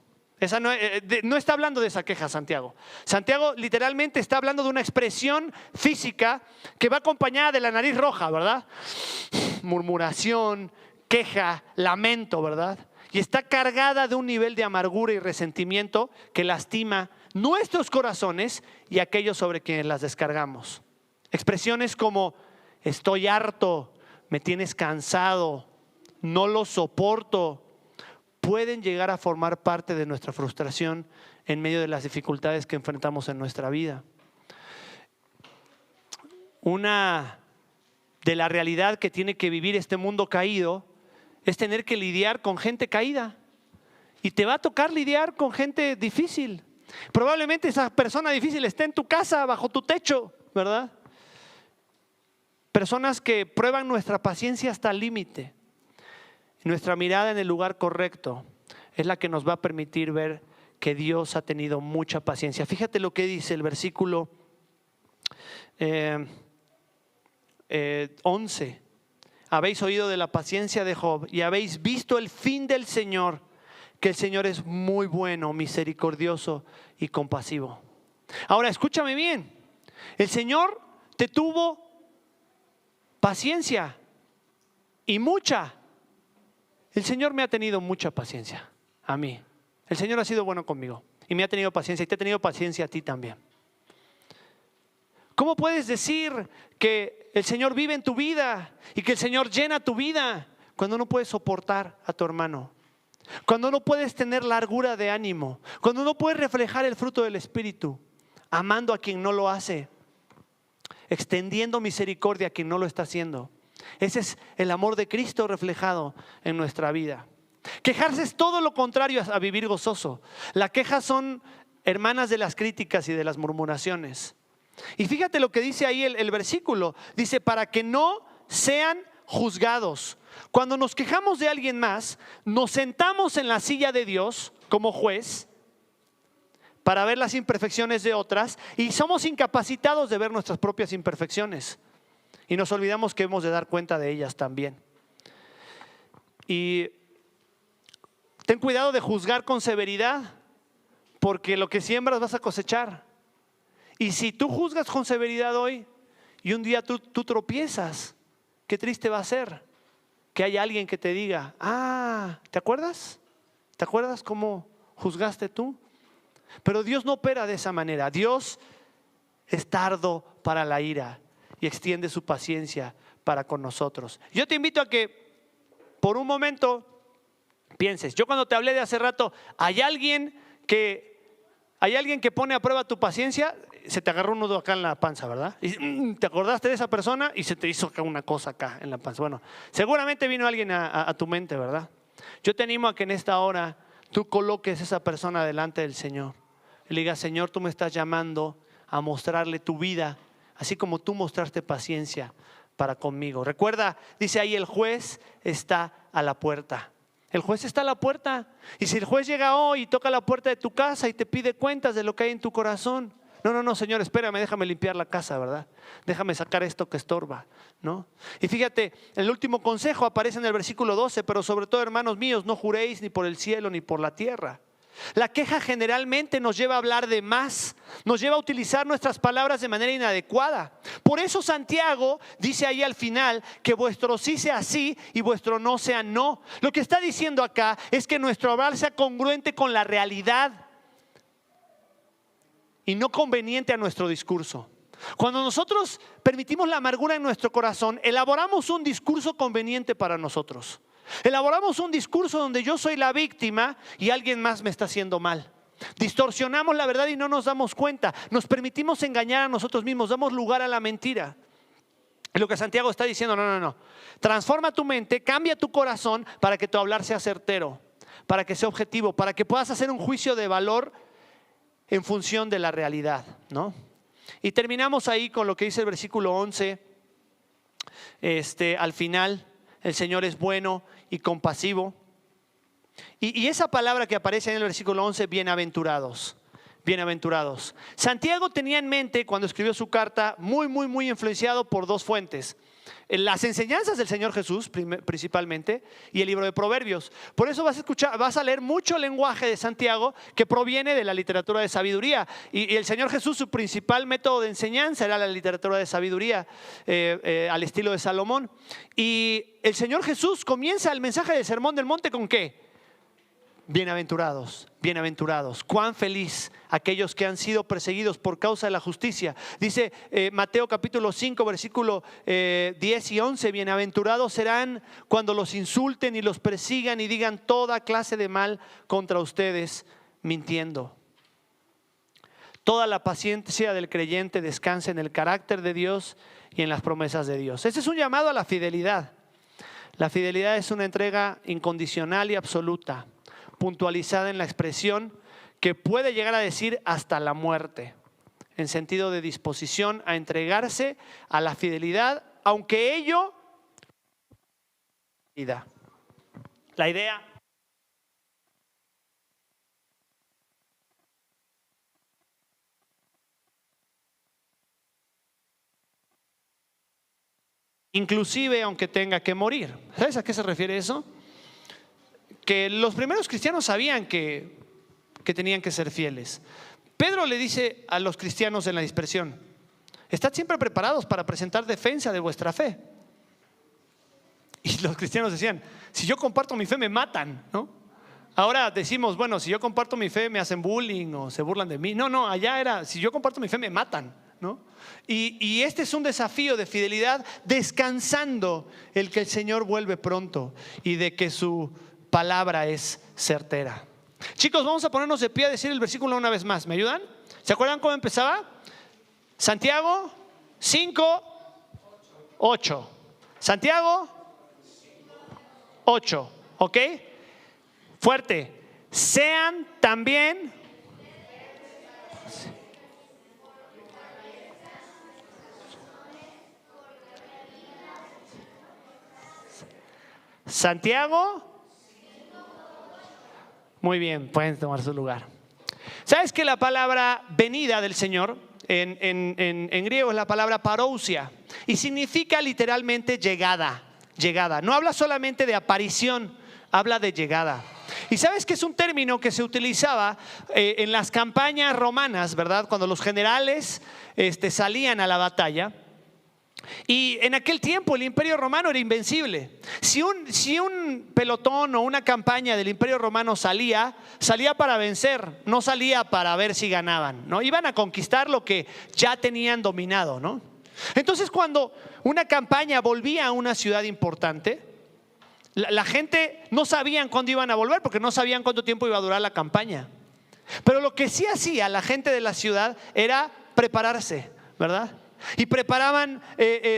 No está hablando de esa queja Santiago. Santiago literalmente está hablando de una expresión física que va acompañada de la nariz roja, ¿verdad? Murmuración, queja, lamento, ¿verdad? Y está cargada de un nivel de amargura y resentimiento que lastima nuestros corazones y aquellos sobre quienes las descargamos. Expresiones como estoy harto, me tienes cansado, no lo soporto, pueden llegar a formar parte de nuestra frustración en medio de las dificultades que enfrentamos en nuestra vida. Una de la realidad que tiene que vivir este mundo caído es tener que lidiar con gente caída. Y te va a tocar lidiar con gente difícil. Probablemente esa persona difícil esté en tu casa, bajo tu techo, ¿verdad? Personas que prueban nuestra paciencia hasta el límite. Nuestra mirada en el lugar correcto es la que nos va a permitir ver que Dios ha tenido mucha paciencia. Fíjate lo que dice el versículo 11. Habéis oído de la paciencia de Job y habéis visto el fin del Señor, que el Señor es muy bueno, misericordioso y compasivo. Ahora escúchame bien, el Señor te tuvo paciencia y mucha. El Señor me ha tenido mucha paciencia a mí. El Señor ha sido bueno conmigo y me ha tenido paciencia y te ha tenido paciencia a ti también. ¿Cómo puedes decir que el Señor vive en tu vida y que el Señor llena tu vida cuando no puedes soportar a tu hermano? Cuando no puedes tener largura de ánimo, cuando no puedes reflejar el fruto del Espíritu, amando a quien no lo hace, extendiendo misericordia a quien no lo está haciendo. Ese es el amor de Cristo reflejado en nuestra vida. Quejarse es todo lo contrario a vivir gozoso. La queja son hermanas de las críticas y de las murmuraciones. Y fíjate lo que dice ahí el versículo. Dice, para que no sean juzgados. Cuando nos quejamos de alguien más, nos sentamos en la silla de Dios como juez para ver las imperfecciones de otras y somos incapacitados de ver nuestras propias imperfecciones. Y nos olvidamos que hemos de dar cuenta de ellas también. Y ten cuidado de juzgar con severidad, porque lo que siembras vas a cosechar. Y si tú juzgas con severidad hoy y un día tú tropiezas, qué triste va a ser que haya alguien que te diga, ¿te acuerdas? ¿Te acuerdas cómo juzgaste tú? Pero Dios no opera de esa manera. Dios es tardo para la ira y extiende su paciencia para con nosotros. Yo te invito a que por un momento pienses. Yo cuando te hablé de hace rato, ¿hay alguien que pone a prueba tu paciencia? Se te agarró un nudo acá en la panza, ¿verdad? Y te acordaste de esa persona y se te hizo acá una cosa acá en la panza. Bueno, seguramente vino alguien a tu mente, ¿verdad? Yo te animo a que en esta hora tú coloques esa persona delante del Señor. Y le digas, Señor, tú me estás llamando a mostrarle tu vida, así como tú mostraste paciencia para conmigo. Recuerda, dice ahí, el juez está a la puerta. El juez está a la puerta. Y si el juez llega hoy y toca la puerta de tu casa y te pide cuentas de lo que hay en tu corazón, no, Señor, espérame, déjame limpiar la casa, ¿verdad? Déjame sacar esto que estorba, ¿no? Y fíjate, el último consejo aparece en el versículo 12, pero sobre todo, hermanos míos, no juréis ni por el cielo ni por la tierra. La queja generalmente nos lleva a hablar de más, nos lleva a utilizar nuestras palabras de manera inadecuada. Por eso Santiago dice ahí al final que vuestro sí sea sí y vuestro no sea no. Lo que está diciendo acá es que nuestro hablar sea congruente con la realidad y no conveniente a nuestro discurso. Cuando nosotros permitimos la amargura en nuestro corazón, elaboramos un discurso conveniente para nosotros. Elaboramos un discurso donde yo soy la víctima y alguien más me está haciendo mal. Distorsionamos la verdad y no nos damos cuenta. Nos permitimos engañar a nosotros mismos, damos lugar a la mentira. Es lo que Santiago está diciendo, no. Transforma tu mente, cambia tu corazón para que tu hablar sea certero, para que sea objetivo, para que puedas hacer un juicio de valor en función de la realidad, ¿no? Y terminamos ahí con lo que dice el versículo 11. Al final, el Señor es bueno y compasivo. Y esa palabra que aparece en el versículo 11, bienaventurados. Bienaventurados. Santiago tenía en mente, cuando escribió su carta, muy influenciado por dos fuentes: las enseñanzas del Señor Jesús principalmente, y el libro de Proverbios. Por eso vas a leer mucho lenguaje de Santiago que proviene de la literatura de sabiduría. Y el Señor Jesús, su principal método de enseñanza era la literatura de sabiduría, al estilo de Salomón. Y el Señor Jesús comienza el mensaje del Sermón del Monte ¿con qué? Bienaventurados, bienaventurados. Cuán feliz aquellos que han sido perseguidos por causa de la justicia. Dice Mateo capítulo 5, versículo 10 y 11. Bienaventurados serán cuando los insulten y los persigan y digan toda clase de mal contra ustedes, mintiendo. Toda la paciencia del creyente descansa en el carácter de Dios y en las promesas de Dios. Ese es un llamado a la fidelidad. La fidelidad es una entrega incondicional y absoluta, puntualizada en la expresión que puede llegar a decir hasta la muerte, en sentido de disposición a entregarse a la fidelidad, aunque ello vida. La idea inclusive aunque tenga que morir. ¿Sabes a qué se refiere eso? Que los primeros cristianos sabían que tenían que ser fieles. Pedro le dice a los cristianos en la dispersión: estad siempre preparados para presentar defensa de vuestra fe. Y los cristianos decían: si yo comparto mi fe me matan, ¿no? Ahora decimos, bueno, si yo comparto mi fe me hacen bullying o se burlan de mí. No, allá era, si yo comparto mi fe me matan, ¿no? Y este es un desafío de fidelidad, descansando el que el Señor vuelve pronto y de que su palabra es certera. Chicos, vamos a ponernos de pie a decir el versículo una vez más. ¿Me ayudan? ¿Se acuerdan cómo empezaba? Santiago 5, 8. Santiago 8, ¿ok? Fuerte. Sean también Santiago. Muy bien, pueden tomar su lugar. ¿Sabes que la palabra venida del Señor en griego es la palabra parousia y significa literalmente llegada? Llegada. No habla solamente de aparición, habla de llegada. Y sabes que es un término que se utilizaba en las campañas romanas, ¿verdad? Cuando los generales salían a la batalla. Y en aquel tiempo el Imperio Romano era invencible. Si un pelotón o una campaña del Imperio Romano salía para vencer, no salía para ver si ganaban, ¿no? Iban a conquistar lo que ya tenían dominado, ¿no? Entonces, cuando una campaña volvía a una ciudad importante, la gente no sabían cuándo iban a volver, porque no sabían cuánto tiempo iba a durar la campaña. Pero lo que sí hacía la gente de la ciudad era prepararse, ¿verdad? Y preparaban,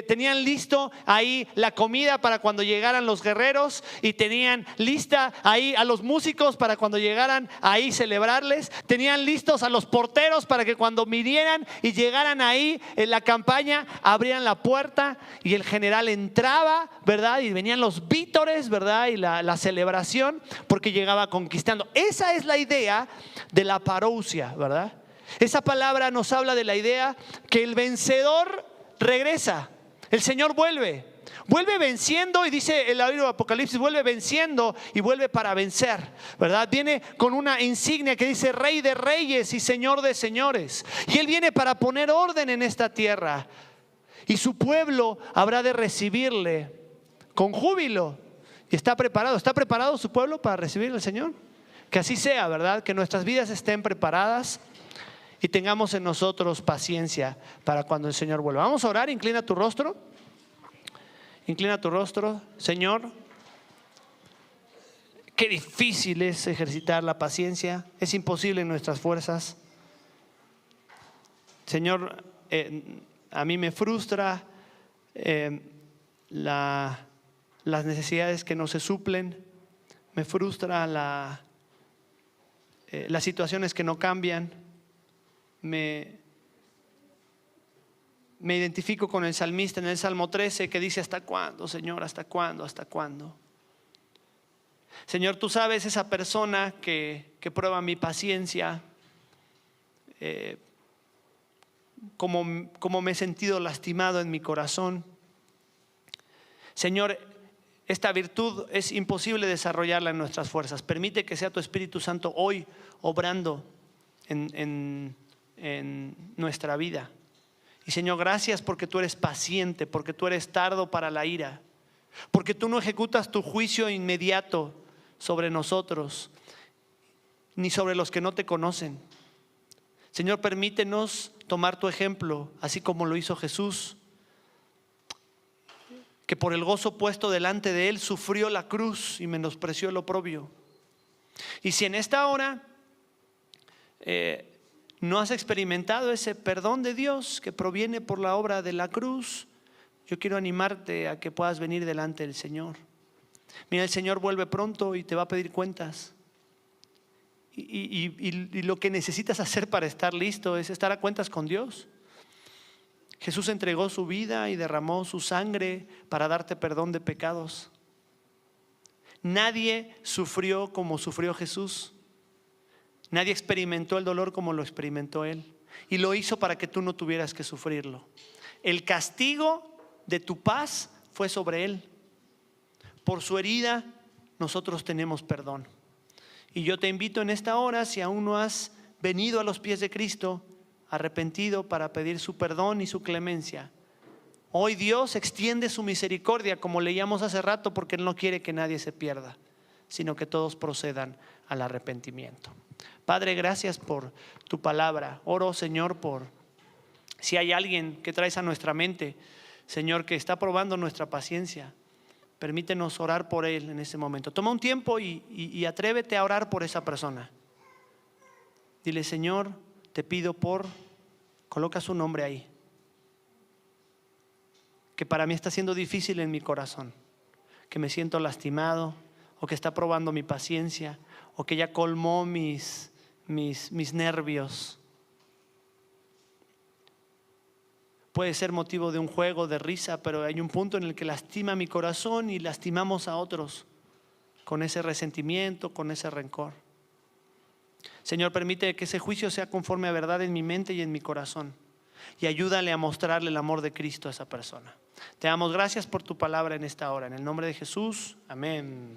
tenían listo ahí la comida para cuando llegaran los guerreros, y tenían lista ahí a los músicos para cuando llegaran ahí celebrarles. Tenían listos a los porteros para que cuando vinieran y llegaran ahí en la campaña abrieran la puerta y el general entraba, ¿verdad? Y venían los vítores, ¿verdad? Y la celebración, porque llegaba conquistando. Esa es la idea de la parousia, ¿verdad? Esa palabra nos habla de la idea que el vencedor regresa. El Señor vuelve venciendo, y dice el libro de Apocalipsis, vuelve venciendo y vuelve para vencer, ¿verdad? Viene con una insignia que dice Rey de Reyes y Señor de Señores. Y Él viene para poner orden en esta tierra. Y su pueblo habrá de recibirle con júbilo. Y ¿está preparado su pueblo para recibir al Señor? Que así sea, ¿verdad? Que nuestras vidas estén preparadas y tengamos en nosotros paciencia para cuando el Señor vuelva. Vamos a orar. Inclina tu rostro. Inclina tu rostro. Señor, qué difícil es ejercitar la paciencia. Es imposible en nuestras fuerzas. Señor, a mí me frustra las necesidades que no se suplen. Me frustra las situaciones que no cambian. Me identifico con el salmista en el Salmo 13 que dice: ¿hasta cuándo, Señor? ¿Hasta cuándo? ¿Hasta cuándo? Señor, tú sabes esa persona que prueba mi paciencia, cómo me he sentido lastimado en mi corazón. Señor, esta virtud es imposible desarrollarla en nuestras fuerzas. Permite que sea tu Espíritu Santo hoy obrando en nuestra vida. Y Señor, gracias porque tú eres paciente, porque tú eres tardo para la ira, porque tú no ejecutas tu juicio inmediato sobre nosotros, ni sobre los que no te conocen. Señor, permítenos tomar tu ejemplo, así como lo hizo Jesús, que por el gozo puesto delante de él sufrió la cruz y menospreció el oprobio. Y si en esta hora no has experimentado ese perdón de Dios que proviene por la obra de la cruz, yo quiero animarte a que puedas venir delante del Señor. Mira, el Señor vuelve pronto y te va a pedir cuentas. Y lo que necesitas hacer para estar listo es estar a cuentas con Dios. Jesús entregó su vida y derramó su sangre para darte perdón de pecados. Nadie sufrió como sufrió Jesús. Nadie experimentó el dolor como lo experimentó Él. Y lo hizo para que tú no tuvieras que sufrirlo. El castigo de tu paz fue sobre Él. Por su herida nosotros tenemos perdón. Y yo te invito en esta hora, si aún no has venido a los pies de Cristo, arrepentido para pedir su perdón y su clemencia. Hoy Dios extiende su misericordia, como leíamos hace rato, porque Él no quiere que nadie se pierda, sino que todos procedan al arrepentimiento. Padre, gracias por tu palabra. Oro, Señor, por si hay alguien que traes a nuestra mente, Señor, que está probando nuestra paciencia. Permítenos orar por él en ese momento. Toma un tiempo y atrévete a orar por esa persona. Dile, Señor, te pido coloca su nombre ahí, que para mí está siendo difícil en mi corazón, que me siento lastimado, o que está probando mi paciencia, o que ya colmó mis nervios. Puede ser motivo de un juego, de risa, pero hay un punto en el que lastima mi corazón y lastimamos a otros con ese resentimiento, con ese rencor. Señor, permite que ese juicio sea conforme a verdad en mi mente y en mi corazón. Y ayúdale a mostrarle el amor de Cristo a esa persona. Te damos gracias por tu palabra en esta hora. En el nombre de Jesús, amén.